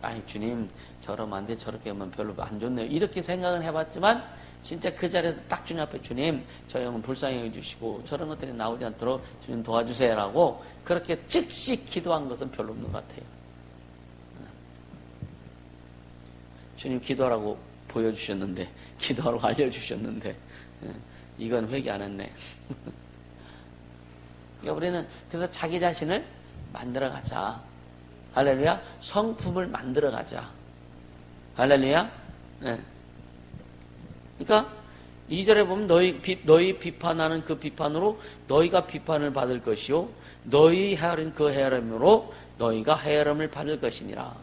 아니 주님 저러면 안 돼, 저렇게 하면 별로 안 좋네요, 이렇게 생각은 해봤지만 진짜 그 자리에서 딱 주님 앞에 주님 저 형은 불쌍히 해주시고 저런 것들이 나오지 않도록 주님 도와주세요라고 그렇게 즉시 기도한 것은 별로 없는 것 같아요. 주님 기도하라고 보여주셨는데, 기도하라고 알려주셨는데 이건 회개 안 했네. 그러니까 우리는 그래서 자기 자신을 만들어가자. 할렐루야. 성품을 만들어가자. 할렐루야. 네. 그러니까 2절에 보면 너희 비판하는 그 비판으로 너희가 비판을 받을 것이요 너희 헤아린 그 헤아림으로 너희가 헤아림을 받을 것이니라.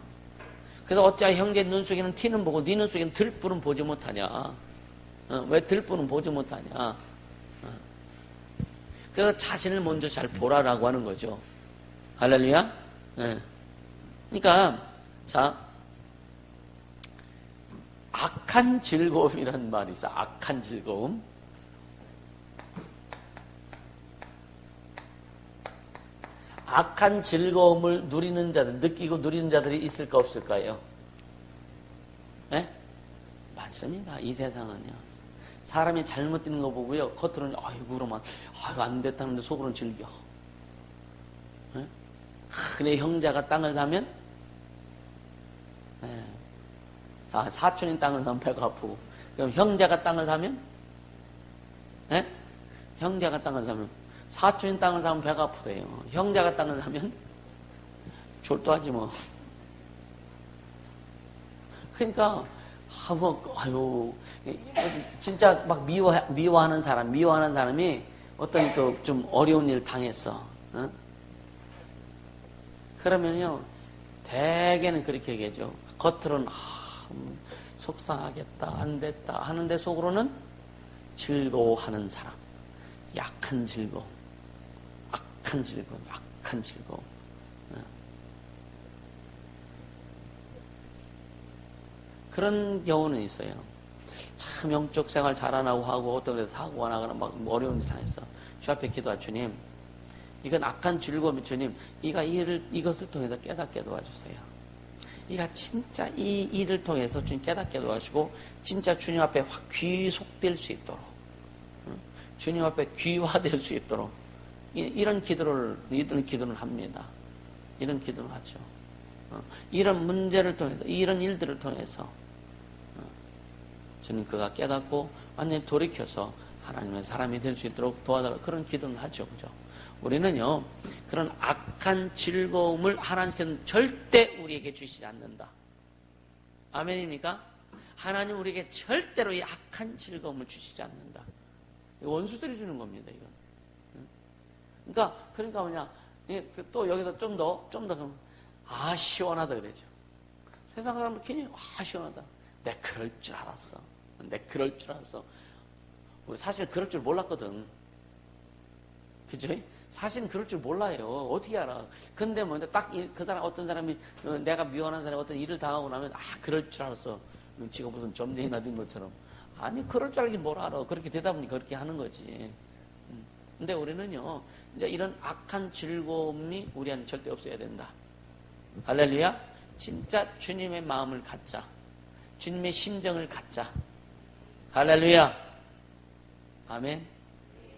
그래서 어찌하여 형제 눈 속에는 티는 보고 네 눈 속에는 들불은 보지 못하냐. 왜 들불은 보지 못하냐. 그래서 자신을 먼저 잘 보라라고 하는 거죠. 할렐루야. 네. 그러니까 자, 악한 즐거움이라는 말이 있어. 악한 즐거움. 악한 즐거움을 누리는 자들, 느끼고 누리는 자들이 있을까 없을까요? 네? 많습니다. 이 세상은요. 사람이 잘못 뛰는 거 보고요, 겉으로는 아이고 그러면 안 됐다는데 속으로는 즐겨. 네? 근데 형제가 땅을 사면, 네. 사촌인 땅을 사면 배가 아프고, 그럼 형제가 땅을 사면, 네? 형제가 땅을 사면, 사촌인 땅을 사면 배가 아프대요. 형제가 땅을 사면 졸도하지 뭐. 그러니까 진짜 막 미워하는 사람이 어떤 그 좀 어려운 일을 당했어. 어? 그러면요, 대개는 그렇게 얘기하죠. 겉으로는 속상하겠다, 안 됐다 하는데 속으로는 즐거워하는 사람. 약한 즐거움, 악한 즐거움, 악한 즐거움. 그런 경우는 있어요. 참 영적 생활 잘하나고 하고 어떤 데서 사고가 나거나 막 어려운 일 당했어. 주 앞에 기도하 주님, 이건 악한 즐거움이 주님, 이것을 통해서 깨닫게 도와주세요. 이가 진짜 이 일을 통해서 주님 깨닫게 도와주시고 진짜 주님 앞에 확 귀속될 수 있도록, 주님 앞에 귀화될 수 있도록 이런 기도를 합니다. 이런 기도를 하죠. 이런 문제를 통해서, 이런 일들을 통해서 주님 그가 깨닫고 완전히 돌이켜서 하나님의 사람이 될 수 있도록 도와달라 그런 기도는 하죠. 그죠? 우리는요 그런 악한 즐거움을 하나님께서는 절대 우리에게 주시지 않는다. 아멘입니까? 하나님 우리에게 절대로 이 악한 즐거움을 주시지 않는다. 원수들이 주는 겁니다. 이건. 그러니까 뭐냐 또 여기서 좀 더 시원하다 그러죠. 세상 사람들 괜히 시원하다. 내 그럴 줄 알았어. 내 그럴 줄 알았어. 우리 사실 그럴 줄 몰랐거든. 그죠? 사실은 그럴 줄 몰라요. 어떻게 알아? 근데 먼저 딱 그 사람 어떤 사람이 내가 미워하는 사람이 어떤 일을 당하고 나면 그럴 줄 알았어. 지가 무슨 점쟁이나 된 것처럼. 아니 그럴 줄 알긴 뭘 알아. 그렇게 되다 보니 그렇게 하는 거지. 근데 우리는요 이제 이런 악한 즐거움이 우리 안에 절대 없어야 된다. 할렐루야. 진짜 주님의 마음을 갖자. 주님의 심정을 갖자. 할렐루야. 아멘.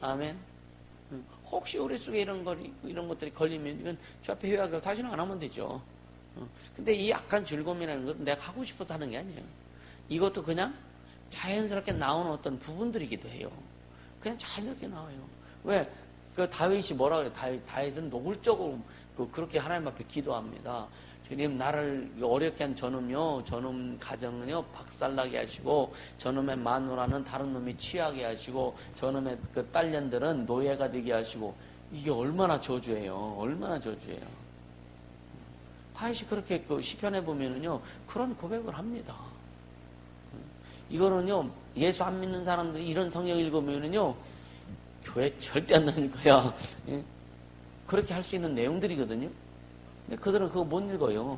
아멘. 혹시 우리 속에 이런 것들이 걸리면 이건 주 앞에 회개하고 다시는 안 하면 되죠. 근데 이 악한 즐거움이라는 것은 내가 하고 싶어서 하는 게 아니에요. 이것도 그냥 자연스럽게 나오는 어떤 부분들이기도 해요. 그냥 자연스럽게 나와요. 왜? 그 다윗이 뭐라 그래요? 다윗은 노골적으로 그렇게 하나님 앞에 기도합니다. 주님 나를 어렵게 한 저놈 가정은요 박살나게 하시고 저놈의 마누라는 다른 놈이 취하게 하시고 저놈의 그 딸년들은 노예가 되게 하시고 이게 얼마나 저주예요. 얼마나 저주예요. 다윗이 그렇게 그 시편에 보면은요 그런 고백을 합니다. 이거는요 예수 안 믿는 사람들이 이런 성경 읽으면은요 교회 절대 안 다닐 거야. 예? 그렇게 할 수 있는 내용들이거든요. 근데 그들은 그거 못 읽어요.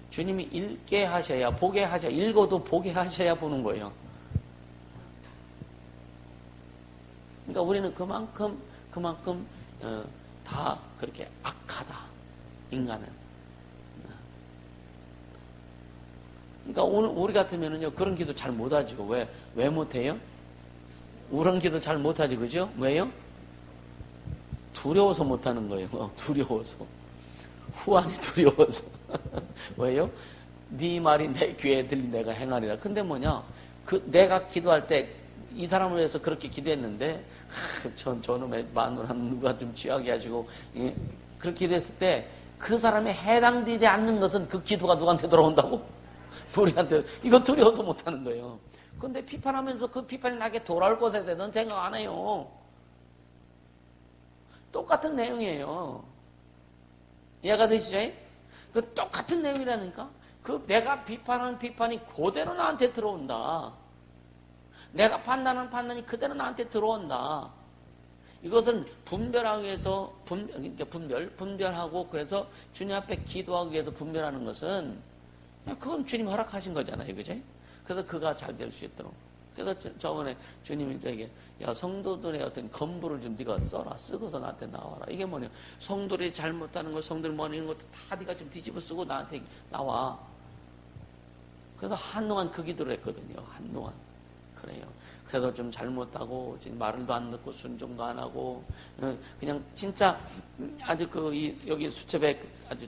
주님이 읽게 하셔야, 보게 하셔야, 읽어도 보게 하셔야 보는 거예요. 그러니까 우리는 그만큼 다 그렇게 악하다. 인간은. 그러니까 오늘 우리 같으면은요 그런 기도 잘 못하지. 왜 못해요? 그런 기도 잘 못하지, 그죠? 왜요? 두려워서 못하는 거예요. 두려워서. 후환이 두려워서. 왜요? 네 말이 내 귀에 들린 내가 행하리라. 근데 뭐냐? 내가 기도할 때 이 사람을 위해서 그렇게 기도했는데 저놈의 마누라는 누가 좀 취하게 하시고 그렇게 기도했을 때 그 사람이 해당되지 않는 것은 그 기도가 누구한테 돌아온다고? 우리한테. 이거 두려워서 못하는 거예요. 근데 비판하면서 그 비판이 나에게 돌아올 것에 대해서는 생각 안 해요. 똑같은 내용이에요. 이해가 되시죠? 그 똑같은 내용이라니까? 그 내가 비판하는 비판이 그대로 나한테 들어온다. 내가 판단하는 판단이 그대로 나한테 들어온다. 이것은 분별하기 위해서, 분별하고 그래서 주님 앞에 기도하기 위해서 분별하는 것은 그건 주님 허락하신 거잖아요. 그죠? 그래서 그가 잘 될 수 있도록. 그래서 저번에 주님이 저에게 야 성도들의 어떤 건부를 좀 네가 써라. 쓰고서 나한테 나와라. 이게 뭐냐. 성도들이 잘못하는 것, 성도들 뭐 이런 것도 다 네가 좀 뒤집어 쓰고 나한테 나와. 그래서 한동안 그 기도를 했거든요. 한동안. 그래요. 그래도 좀 잘못하고 지금 말을도 안 듣고 순종도 안 하고 그냥 진짜 아주 여기 수첩에 아주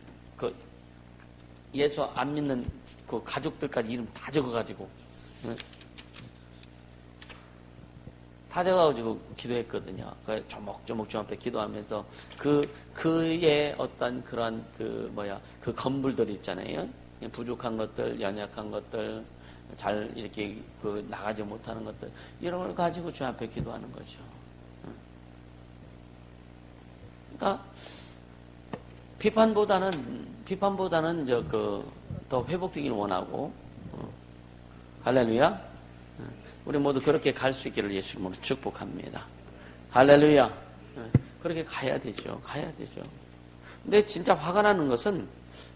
예수 안 믿는 그 가족들까지 이름 다 적어가지고 다 적어가지고 기도했거든요. 그 조목조목 주 앞에 기도하면서 그의 어떤 그런 그 건물들 있잖아요. 부족한 것들, 연약한 것들, 잘 이렇게 나가지 못하는 것들 이런 걸 가지고 주 앞에 기도하는 거죠. 그러니까 비판보다는 더 회복되기를 원하고 할렐루야. 우리 모두 그렇게 갈 수 있기를 예수님으로 축복합니다. 할렐루야. 그렇게 가야 되죠. 근데 진짜 화가 나는 것은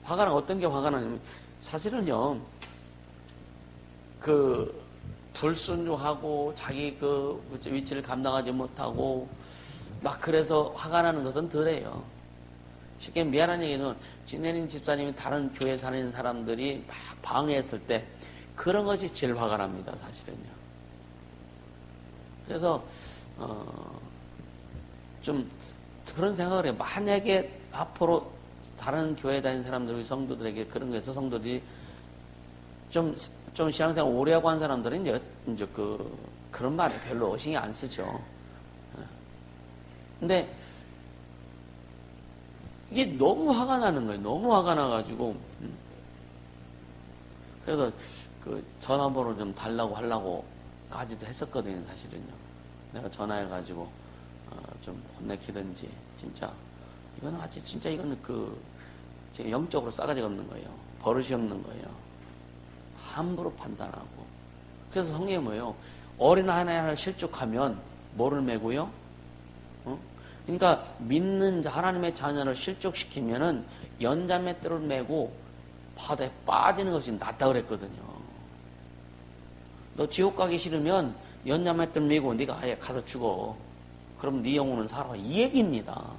어떤 게 화가 나냐면 사실은요. 불순종하고 자기 위치를 감당하지 못하고 막 그래서 화가 나는 것은 덜해요. 쉽게 미안한 얘기는 진혜린 집사님이 다른 교회 사는 사람들이 막 방해했을 때 그런 것이 제일 화가 납니다. 사실은요. 그래서 좀 그런 생각을 해요. 만약에 앞으로 다른 교회 다니는 사람들, 우리 성도들에게 그런 거에서 성도들이 좀 좀 신앙생활 오래 하고 한 사람들은 이제 그런 말에 별로 신경 안 쓰죠. 근데 이게 너무 화가 나는 거예요. 너무 화가 나가지고. 그래서 그 전화번호 좀 달라고 하려고까지도 했었거든요, 사실은요. 내가 전화해가지고, 좀 혼내키든지, 진짜. 이거는 아직 진짜 이거는 제가 영적으로 싸가지가 없는 거예요. 버릇이 없는 거예요. 함부로 판단하고. 그래서 성경에 뭐예요? 어린 하나를 실족하면 뭐를 메고요? 그러니까 믿는 하나님의 자녀를 실족시키면은 연자맷돌을 메고 바다에 빠지는 것이 낫다 그랬거든요. 너 지옥 가기 싫으면 연자맷돌 메고 네가 아예 가서 죽어. 그럼 네 영혼은 살아. 이 얘기입니다.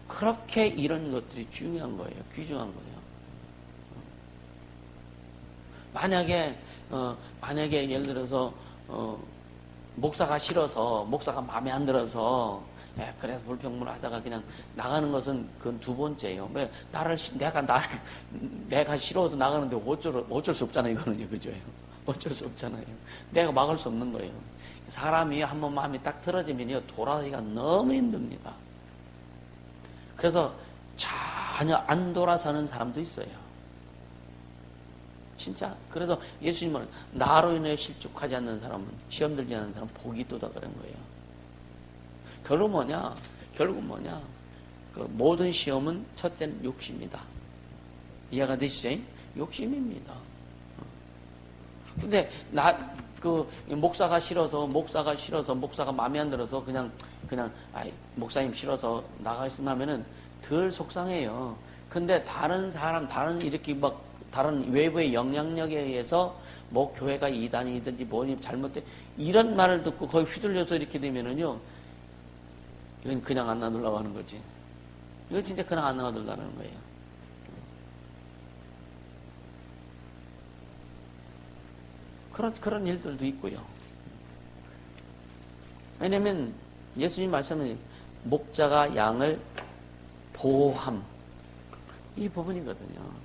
그렇게 이런 것들이 중요한 거예요. 귀중한 거예요. 만약에 예를 들어서 목사가 싫어서, 목사가 마음에 안 들어서, 그래, 불평불하다가 그냥 나가는 것은 그건 두 번째예요. 내가 싫어서 나가는데 어쩔 수 없잖아요, 이거는요, 그죠? 어쩔 수 없잖아요. 내가 막을 수 없는 거예요. 사람이 한번 마음이 딱 틀어지면요, 돌아서기가 너무 힘듭니다. 그래서 전혀 안 돌아서는 사람도 있어요. 진짜. 그래서 예수님은 나로 인해 실족하지 않는 사람은, 시험 들지 않는 사람은 복이 있도다 그런 거예요. 결국 뭐냐? 그 모든 시험은 첫째는 욕심이다. 이해가 되시죠? 욕심입니다. 근데 목사가 싫어서, 목사가 마음에 안 들어서 그냥 목사님 싫어서 나가 있으면 하면은 덜 속상해요. 근데 다른 외부의 영향력에 의해서 뭐 교회가 이단이든지 뭐니 잘못돼 이런 말을 듣고 거의 휘둘려서 이렇게 되면은요, 이건 그냥 안 놔두려고 하는 거지. 이건 진짜 그냥 안 놔두려는 거예요. 그런 일들도 있고요. 왜냐면 예수님 말씀은 목자가 양을 보호함, 이 부분이거든요.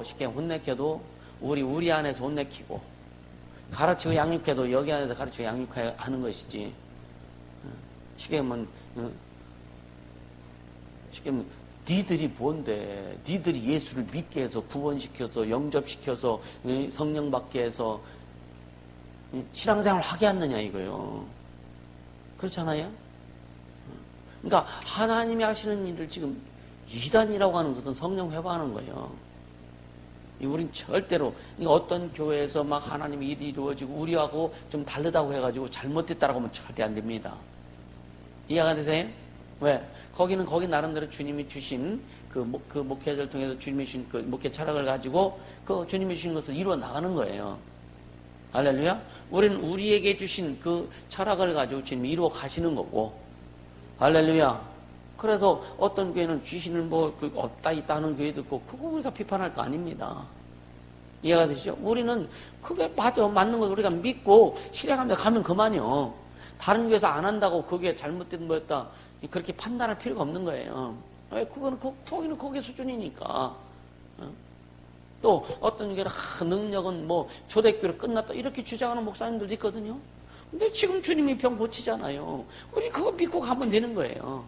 쉽게 혼내켜도 우리 안에서 혼내키고, 가르치고 양육해도 여기 안에서 가르치고 양육하는 것이지. 쉽게 하면 니들이 뭔데? 니들이 예수를 믿게 해서 구원시켜서 영접시켜서 성령 받게 해서 신앙생활을 하게 하느냐 이거요. 그렇잖아요? 그러니까 하나님이 하시는 일을 지금 이단이라고 하는 것은 성령 회방하는 거예요. 우린 절대로 어떤 교회에서 막 하나님의 일이 이루어지고 우리하고 좀 다르다고 해가지고 잘못됐다라고 하면 절대 안 됩니다. 이해가 되세요? 왜? 거기는 거기 나름대로 주님이 주신 그 목회자를 통해서 주님이 주신 그 목회 철학을 가지고 그 주님이 주신 것을 이루어 나가는 거예요. 할렐루야? 우리는 우리에게 주신 그 철학을 가지고 주님이 이루어 가시는 거고. 할렐루야? 그래서 어떤 교회는 귀신을 없다 있다 하는 교회도 있고, 그거 우리가 비판할 거 아닙니다. 이해가 되시죠? 우리는 그게 맞는 거 우리가 믿고 실행하면서 가면 그만이요. 다른 교회에서 안 한다고 그게 잘못된 뭐였다, 그렇게 판단할 필요가 없는 거예요. 왜? 거기는 거기 수준이니까. 또 어떤 교회는 능력은 초대교회로 끝났다 이렇게 주장하는 목사님들도 있거든요. 근데 지금 주님이 병 고치잖아요. 우리 그거 믿고 가면 되는 거예요.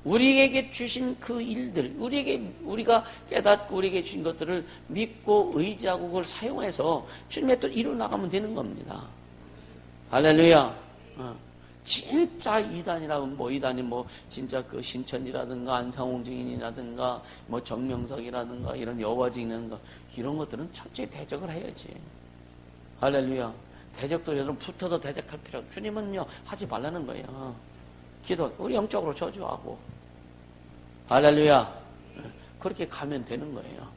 우리에게 주신 그 일들, 우리가 깨닫고 우리에게 주신 것들을 믿고 의지하고 그걸 사용해서 주님의 뜻 이루어 나가면 되는 겁니다. 할렐루야. 진짜 이단이라면 이단이 진짜 그 신천이라든가 안상홍 증인이라든가 정명석이라든가 이런 여와 증인이라든가 이런 것들은 철저히 대적을 해야지. 할렐루야. 대적도 여러분 붙어서 대적할 필요 없고, 주님은요 하지 말라는 거예요. 우리 영적으로 저주하고. 할렐루야. 그렇게 가면 되는 거예요.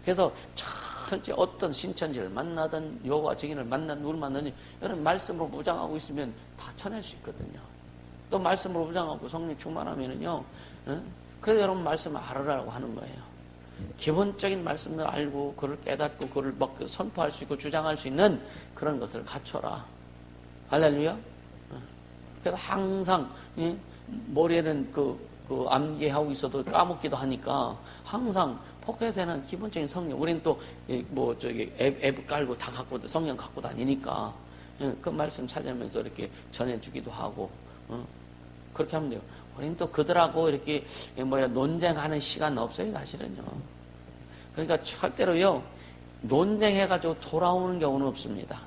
그래서 철저히 어떤 신천지를 만나든 여호와 증인을 만나든 누굴 만나든 여러분 말씀으로 무장하고 있으면 다 쳐낼 수 있거든요. 또 말씀으로 무장하고 성령 충만하면은요, 그래서 여러분 말씀을 알으라고 하는 거예요. 기본적인 말씀을 알고 그걸 깨닫고 그걸 선포할 수 있고 주장할 수 있는 그런 것을 갖춰라. 할렐루야. 그래서 항상 머리에는 그 암기하고 있어도 까먹기도 하니까 항상 포켓에는 기본적인 성경, 우리는 또 뭐 저기 앱 깔고 다 갖고 성경 갖고 다니니까 그 말씀 찾으면서 이렇게 전해주기도 하고 그렇게 하면 돼요. 우리는 또 그들하고 이렇게 논쟁하는 시간 없어요, 사실은요. 그러니까 절대로요 논쟁해가지고 돌아오는 경우는 없습니다.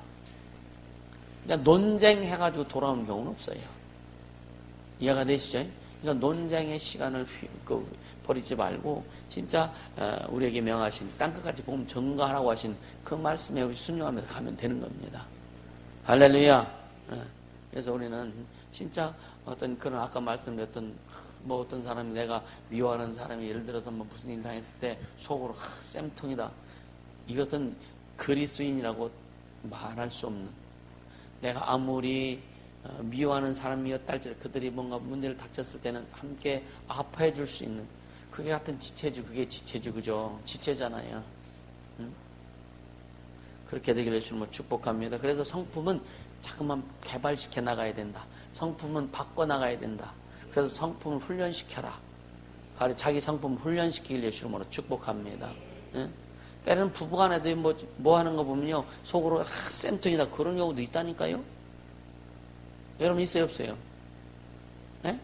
그냥 논쟁해가지고 돌아오는 경우는 없어요. 이해가 되시죠? 그러니까 논쟁의 시간을 버리지 말고 진짜 우리에게 명하신 땅끝까지 복음 전가하라고 하신 그 말씀에 우리 순종하면서 가면 되는 겁니다. 할렐루야. 그래서 우리는 진짜 어떤 그런 아까 말씀드렸던 뭐 어떤 사람이 내가 미워하는 사람이 예를 들어서 뭐 무슨 인상했을 때 속으로 쌤통이다. 이것은 그리스도인이라고 말할 수 없는, 내가 아무리 미워하는 사람이었다 할지라도 그들이 뭔가 문제를 닥쳤을 때는 함께 아파해 줄 수 있는 그게 같은 지체주, 그게 지체주, 그죠? 지체잖아요. 응? 그렇게 되기를 주님으로 축복합니다. 그래서 성품은 자꾸만 개발시켜 나가야 된다. 성품은 바꿔나가야 된다. 그래서 성품을 훈련시켜라. 자기 성품을 훈련시키길 주님으로 축복합니다. 응? 때로는 부부간에도 뭐 하는 거 보면요 속으로 쌤통이다 그런 경우도 있다니까요. 여러분 있어요 없어요? 네?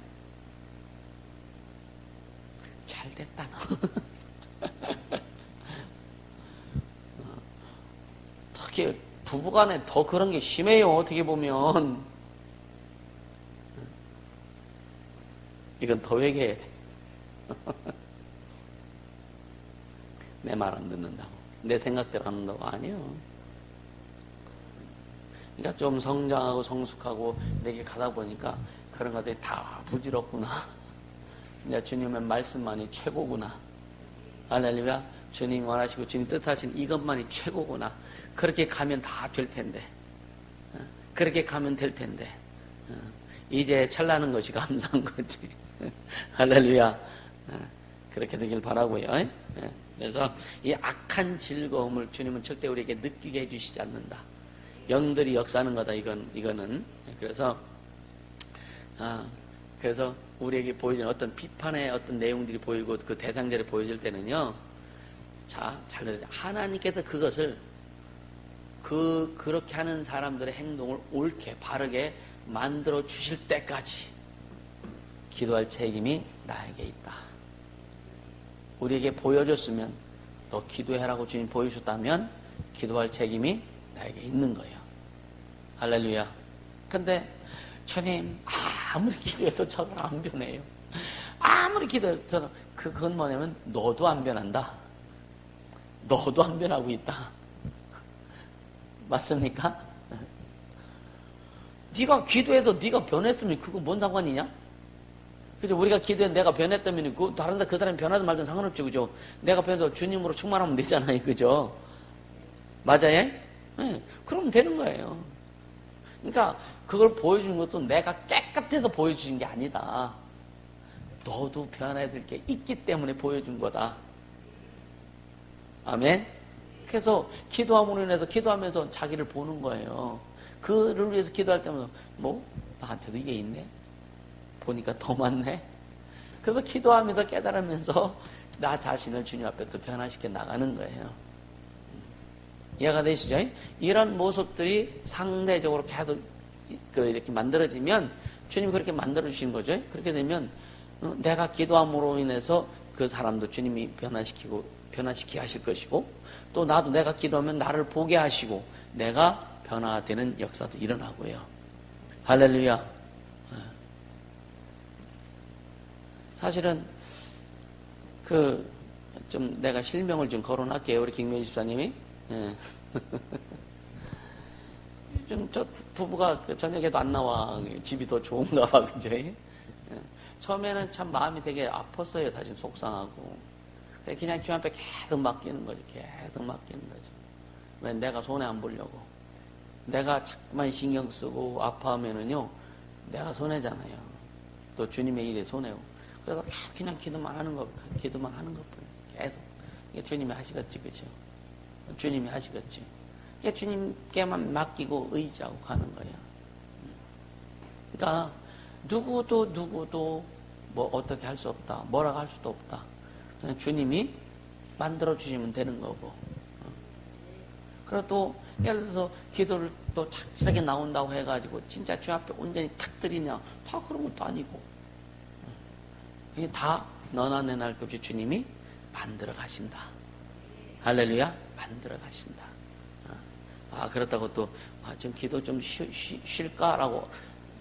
잘 됐다 너. 특히 부부간에 더 그런 게 심해요. 어떻게 보면 이건 더 회개해야 돼. 내 말 안 듣는다고, 내 생각대로 안 한다고. 아니요. 그러니까 좀 성장하고 성숙하고 이렇게 가다 보니까 그런 것들이 다 부질없구나. 이제 주님의 말씀만이 최고구나. 할렐루야. 주님 원하시고 주님 뜻하신 이것만이 최고구나. 그렇게 가면 다 될 텐데. 그렇게 가면 될 텐데. 이제 철나는 것이 감사한 거지. 할렐루야. 그렇게 되길 바라고요. 그래서 이 악한 즐거움을 주님은 절대 우리에게 느끼게 해주시지 않는다. 영들이 역사하는 거다. 이거는. 그래서 우리에게 보여지는 어떤 비판의 어떤 내용들이 보이고 그 대상자를 보여질 때는요. 자, 잘 들으세요. 하나님께서 그것을 그렇게 하는 사람들의 행동을 옳게 바르게 만들어 주실 때까지 기도할 책임이 나에게 있다. 우리에게 보여줬으면 또 기도해라고 주님 보여주셨다면 기도할 책임이 나에게 있는 거예요. 할렐루야. 근데 주님 아무리 기도해도 저는 안 변해요. 아무리 기도해도 저는 그건 뭐냐면 너도 안 변한다. 너도 안 변하고 있다. 맞습니까? 네가 기도해도 네가 변했으면 그거 뭔 상관이냐? 그죠? 우리가 기도해 내가 변했다면 다른 그 사람이 변하든 말든 상관없죠. 그죠? 내가 변해서 주님으로 충만하면 되잖아요. 그죠? 맞아요? 네. 그러면 되는 거예요. 그러니까 그걸 보여주는 것도 내가 깨끗해서 보여주신 게 아니다. 너도 변해야 될 게 있기 때문에 보여준 거다. 아멘? 그래서 기도함으로 인해서 기도하면서 자기를 보는 거예요. 그를 위해서 기도할 때마다 나한테도 이게 있네? 보니까 더 많네? 그래서 기도하면서 깨달으면서 나 자신을 주님 앞에 또 변화시켜 나가는 거예요. 이해가 되시죠? 이런 모습들이 상대적으로 계속 이렇게 만들어지면 주님이 그렇게 만들어주시는 거죠. 그렇게 되면 내가 기도함으로 인해서 그 사람도 주님이 변화시키게 하실 것이고 또 나도 내가 기도하면 나를 보게 하시고 내가 변화되는 역사도 일어나고요. 할렐루야. 사실은 좀 내가 실명을 좀 거론할게요. 우리 김명희 집사님이. 좀 저 부부가 저녁에도 안 나와. 집이 더 좋은가 봐. 그죠? 처음에는 참 마음이 되게 아팠어요. 사실 속상하고. 그냥 주님 앞에 계속 맡기는 거죠. 계속 맡기는 거죠. 왜? 내가 손해 안 보려고. 내가 자꾸만 신경 쓰고 아파하면은요, 내가 손해잖아요. 또 주님의 일에 손해고. 그래서 그냥 기도만 하는 것 뿐이에요. 계속. 이게 주님이 하시겠지, 그죠? 주님이 하시겠지. 그러니까 주님께만 맡기고 의지하고 가는 거예요. 그러니까 누구도 뭐 어떻게 할 수 없다. 뭐라고 할 수도 없다. 그냥 주님이 만들어 주시면 되는 거고. 그리고 또 예를 들어서 기도를 또 착실하게 나온다고 해가지고 진짜 주 앞에 온전히 탁 드리냐? 다 그런 것도 아니고. 그게 다 너나 내나 할 것 없이 주님이 만들어 가신다. 할렐루야? 만들어 가신다. 그렇다고 또 좀 기도 좀 쉴까라고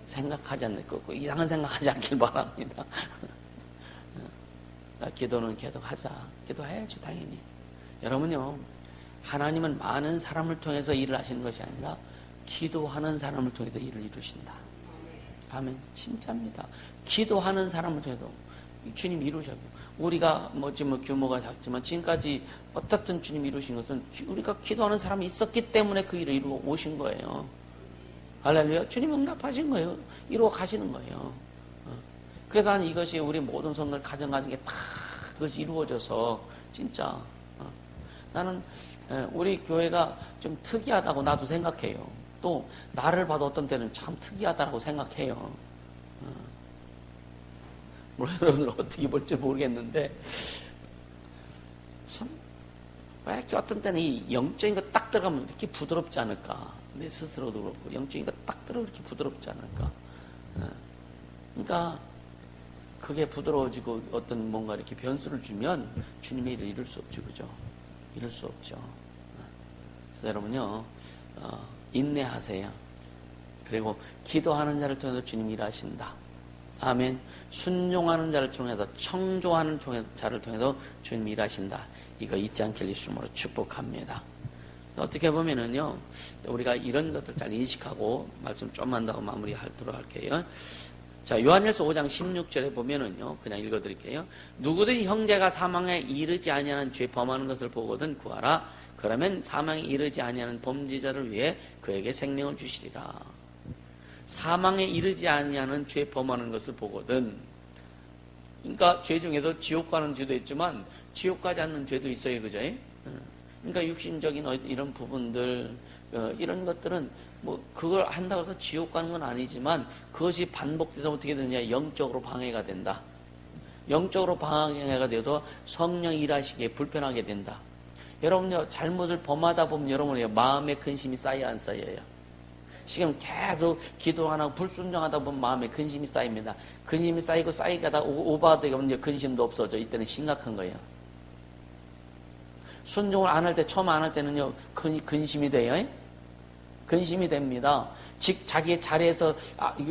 생각하지 않을 거고 이상한 생각하지 않길 바랍니다. 기도는 계속 하자. 기도해야죠, 당연히. 여러분요, 하나님은 많은 사람을 통해서 일을 하시는 것이 아니라 기도하는 사람을 통해서 일을 이루신다. 아멘. 진짜입니다. 기도하는 사람을 통해서 주님 이루셔요. 우리가 지금 규모가 작지만 지금까지 어떻든 주님 이루신 것은 우리가 기도하는 사람이 있었기 때문에 그 일을 이루어 오신 거예요. 할렐루야. 주님 응답하신 거예요. 이루어 가시는 거예요. 그래서 나는 이것이 우리 모든 성도들 가정가진 게 다 그것이 이루어져서 진짜 나는 우리 교회가 좀 특이하다고 나도 생각해요. 또 나를 봐도 어떤 때는 참 특이하다고 생각해요. 물론 여러분들 어떻게 볼지 모르겠는데 왜 이렇게 어떤 때는 이 영적인 거 딱 들어가면 이렇게 부드럽지 않을까. 내 스스로도 그렇고 영적인 거 딱 들어가면 이렇게 부드럽지 않을까. 그러니까 그게 부드러워지고 어떤 뭔가 이렇게 변수를 주면 주님의 일을 이룰 수 없죠. 그죠? 이룰 수 없죠. 그래서 여러분요, 인내하세요. 그리고 기도하는 자를 통해서 주님이 일하신다. 아멘. 순종하는 자를 통해서, 청조하는 자를 통해서 주님이 일하신다. 이거 잊지 않길 예수님으로 축복합니다. 어떻게 보면은요, 우리가 이런 것들 잘 인식하고 말씀 좀만 더 마무리하도록 할게요. 자, 요한일서 5장 16절에 보면은요, 그냥 읽어드릴게요. 누구든지 형제가 사망에 이르지 아니하는 죄 범하는 것을 보거든 구하라. 그러면 사망에 이르지 아니하는 범죄자를 위해 그에게 생명을 주시리라. 사망에 이르지 아니하는 죄 범하는 것을 보거든. 그러니까 죄 중에서 지옥 가는 죄도 있지만 지옥 가지 않는 죄도 있어요, 그죠? 그러니까 육신적인 이런 부분들, 이런 것들은 뭐 그걸 한다고 해서 지옥 가는 건 아니지만 그것이 반복돼서 어떻게 되느냐, 영적으로 방해가 된다. 영적으로 방해가 되어도 성령이 일하시기에 불편하게 된다. 여러분요, 잘못을 범하다 보면 여러분의 마음에 근심이 쌓여 안 쌓여요? 지금 계속 기도 안 하고 불순종하다 보면 마음에 근심이 쌓입니다. 근심이 쌓이고 쌓이다가 오버되다 보면 근심도 없어져. 이때는 심각한 거예요. 순종을 안 할 때, 처음 안 할 때는요, 근심이 돼요. 근심이 됩니다. 자기의 자리에서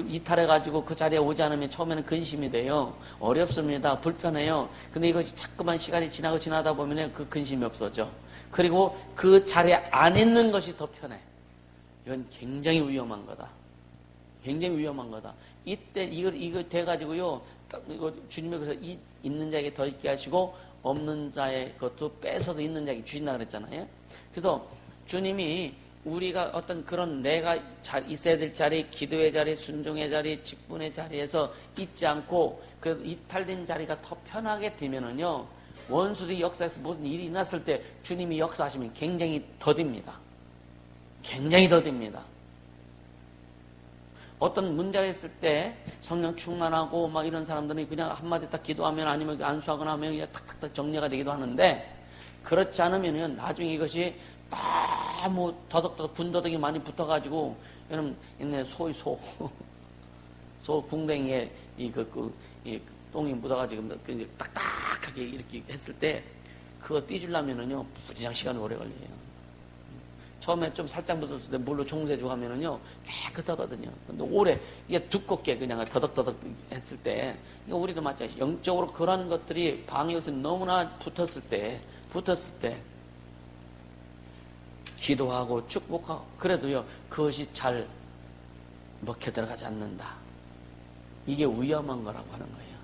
이탈해가지고 그 자리에 오지 않으면 처음에는 근심이 돼요. 어렵습니다. 불편해요. 근데 이것이 자꾸만 시간이 지나다 보면 그 근심이 없어져. 그리고 그 자리에 안 있는 것이 더 편해. 이건 굉장히 위험한 거다. 굉장히 위험한 거다. 이때 이거 돼가지고요, 이거 주님이 그래서 있는 자에게 더 있게 하시고 없는 자의 것도 뺏어서 있는 자에게 주신다 그랬잖아요. 그래서 주님이 우리가 어떤 그런 내가 있어야 될 자리, 기도의 자리, 순종의 자리, 직분의 자리에서 있지 않고 그 이탈된 자리가 더 편하게 되면은요, 원수들이 역사에서 무슨 일이 났을 때 주님이 역사하시면 굉장히 더딥니다. 굉장히 더딥니다. 어떤 문제가 있을 때 성령 충만하고 막 이런 사람들은 그냥 한마디 딱 기도하면 아니면 안수하거나 하면 그냥 탁탁탁 정리가 되기도 하는데, 그렇지 않으면 나중에 이것이 너무 더덕더덕 군더덕이 많이 붙어가지고, 여러분 옛날에 소 궁뎅이에 이 똥이 묻어가지고 딱딱하게 이렇게 했을 때 그거 떼주려면은요 부지장 시간이 오래 걸려요. 처음에 좀 살짝 묻었을 때 물로 청소해주고 하면은요 깨끗하거든요. 근데 오래 이게 두껍게 그냥 더덕더덕 했을 때, 그러니까 우리도 마찬가지. 영적으로 그러는 것들이 방해요소에 너무나 붙었을 때 기도하고 축복하고 그래도요 그것이 잘 먹혀 들어가지 않는다. 이게 위험한 거라고 하는 거예요.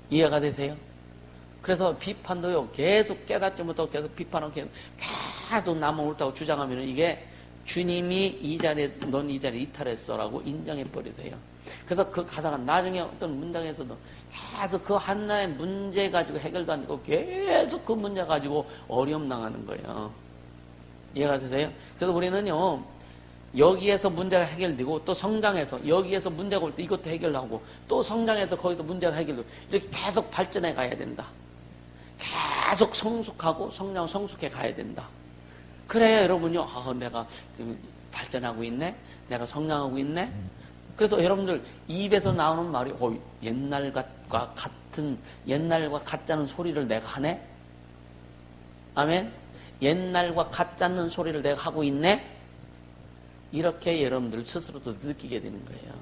이해가 되세요? 그래서 비판도요, 계속 깨닫지 못하고 계속 비판하고 계속 나만 옳다고 주장하면 이게 주님이 넌 이 자리에 이탈했어라고 인정해버리세요. 그래서 그 가다가 나중에 어떤 문장에서도 계속 그 하나의 문제 가지고 해결도 안 되고 계속 그 문제 가지고 어려움 당하는 거예요. 이해가 되세요? 그래서 우리는요, 여기에서 문제가 해결되고 또 성장해서 여기에서 문제가 올 때 이것도 해결하고 또 성장해서 거기도 문제가 해결되고 이렇게 계속 발전해 가야 된다. 계속 성숙하고 성숙해 가야 된다. 그래야 여러분요, 내가 발전하고 있네? 내가 성장하고 있네? 그래서 여러분들 입에서 나오는 말이 옛날과 같은 옛날과 같자는 소리를 내가 하네? 아멘? 옛날과 같자는 소리를 내가 하고 있네? 이렇게 여러분들 스스로도 느끼게 되는 거예요.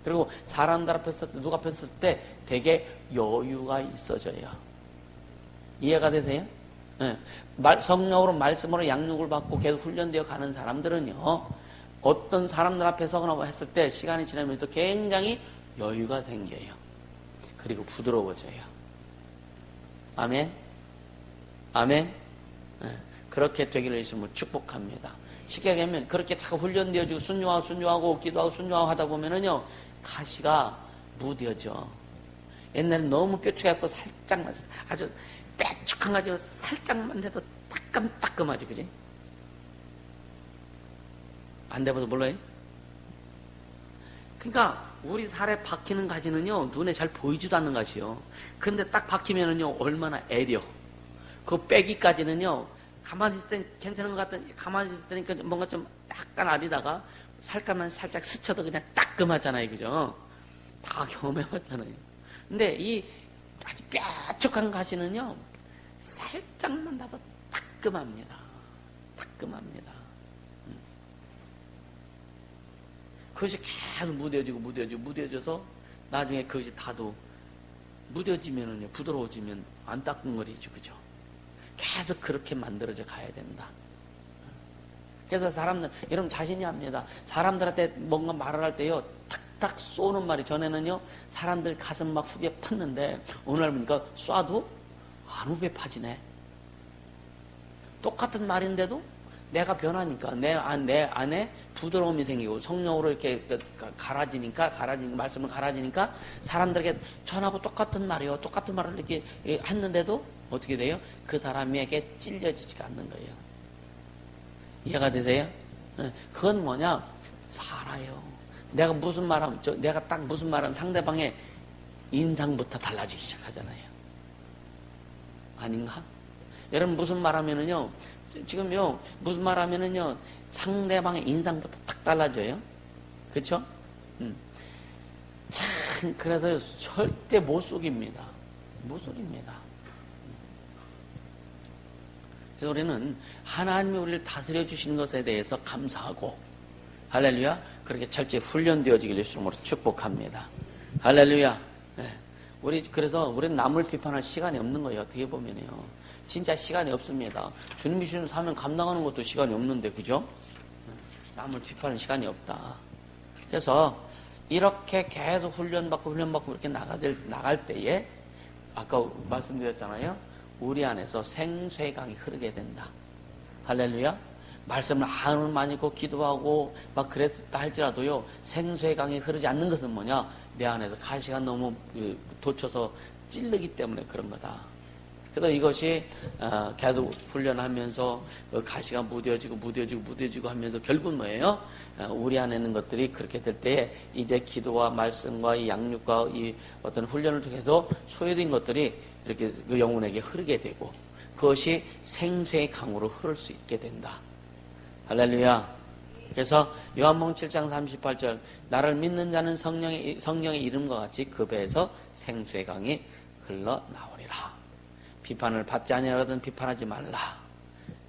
그리고 사람들 앞에서 누가 앞에 있을 때 되게 여유가 있어져요. 이해가 되세요? 네. 성령으로 말씀으로 양육을 받고 계속 훈련되어 가는 사람들은요, 어떤 사람들 앞에 서거나 했을 때 시간이 지나면서 굉장히 여유가 생겨요. 그리고 부드러워져요. 아멘? 아멘? 네. 그렇게 되기를 예수님으로 축복합니다. 쉽게 얘기하면 그렇게 자꾸 훈련되어지고 순종하고 기도하고 순종하고 하다 보면은요, 가시가 무뎌져. 옛날에 너무 뾰족해갖고 살짝만, 아주 빼쭉한 가지고 살짝만 돼도 따끔따끔하지, 그지? 안 돼봐도 몰라요? 그러니까 우리 살에 박히는 가지는요, 눈에 잘 보이지도 않는 가지요. 근데 딱 박히면은요, 얼마나 애려. 그 빼기까지는요, 가만히 있을 땐 괜찮은 것 같더니 가만히 있을 때니까 뭔가 좀 약간 아리다가 살짝만 살짝 스쳐도 그냥 따끔하잖아요, 그죠? 다 경험해봤잖아요. 근데 이 아주 뾰족한 가시는요, 살짝만 나도 따끔합니다. 따끔합니다. 그것이 계속 무뎌져서 나중에 그것이 다도 무뎌지면은요, 부드러워지면 안 따끔거리죠, 그죠? 계속 그렇게 만들어져 가야 된다. 그래서 여러분 자신이 합니다. 사람들한테 뭔가 말을 할 때요, 탁탁 쏘는 말이, 전에는요, 사람들 가슴 막 후벼 팠는데, 어느 날 보니까 쏴도 안 후벼 파지네. 똑같은 말인데도 내가 변하니까, 내 안에 부드러움이 생기고, 성령으로 이렇게 말씀을 갈아지니까, 사람들에게 전하고 똑같은 말이요, 똑같은 말을 이렇게 했는데도, 어떻게 돼요? 그 사람에게 찔려지지가 않는 거예요. 이해가 되세요? 그건 뭐냐? 살아요. 내가 딱 무슨 말하면 상대방의 인상부터 달라지기 시작하잖아요. 아닌가? 여러분 무슨 말하면은요, 지금요, 무슨 말하면은요, 상대방의 인상부터 딱 달라져요. 그쵸? 참, 그래서 절대 못 속입니다. 못 속입니다. 그래서 우리는 하나님이 우리를 다스려 주신 것에 대해서 감사하고, 할렐루야, 그렇게 철저히 훈련되어지길 예수님으로 축복합니다. 할렐루야. 네. 그래서 우리는 남을 비판할 시간이 없는 거예요. 어떻게 보면요, 진짜 시간이 없습니다. 주님이 주시는 사명 감당하는 것도 시간이 없는데, 그죠? 남을 비판할 시간이 없다. 그래서 이렇게 계속 훈련받고 이렇게 나갈 때에, 아까 말씀드렸잖아요, 우리 안에서 생수의 강이 흐르게 된다. 할렐루야. 말씀을 많이 읽고 기도하고 막 그랬다 할지라도요, 생수의 강이 흐르지 않는 것은 뭐냐? 내 안에서 가시가 너무 돋쳐서 찔르기 때문에 그런 거다. 그래서 이것이 계속 훈련하면서 가시가 무뎌지고 하면서 결국은 뭐예요? 우리 안에 있는 것들이 그렇게 될 때에 이제 기도와 말씀과 이 양육과 이 어떤 훈련을 통해서 소외된 것들이 이렇게 그 영혼에게 흐르게 되고, 그것이 생수의 강으로 흐를 수 있게 된다. 할렐루야. 그래서 요한복음 7장 38절, 나를 믿는 자는 성령의 이름과 같이 그 배에서 생수의 강이 흘러나오리라. 비판을 받지 아니하거든 비판하지 말라.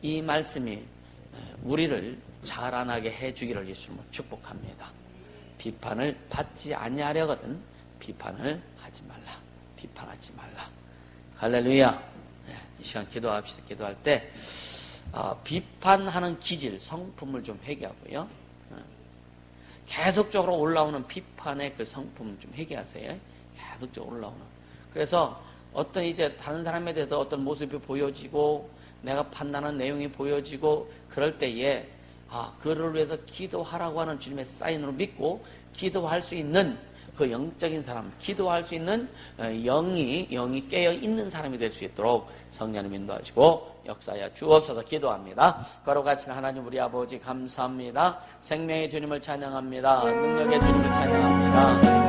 이 말씀이 우리를 자라나게 해주기를 예수님으로 축복합니다. 비판을 받지 아니하려거든 비판을 하지 말라. 비판하지 말라. 할렐루야. 이 시간 기도합시다. 기도할 때 비판하는 기질, 성품을 좀 회개하고요. 계속적으로 올라오는 비판의 그 성품을 좀 회개하세요. 계속적으로 올라오는. 그래서 어떤 이제 다른 사람에 대해서 어떤 모습이 보여지고 내가 판단하는 내용이 보여지고 그럴 때에 그를 위해서 기도하라고 하는 주님의 사인으로 믿고 기도할 수 있는 그 영적인 사람, 기도할 수 있는 영이 깨어 있는 사람이 될 수 있도록 성령님 인도하시고 역사하여 주옵소서. 기도합니다. 거룩하신 하나님 우리 아버지 감사합니다. 생명의 주님을 찬양합니다. 능력의 주님을 찬양합니다.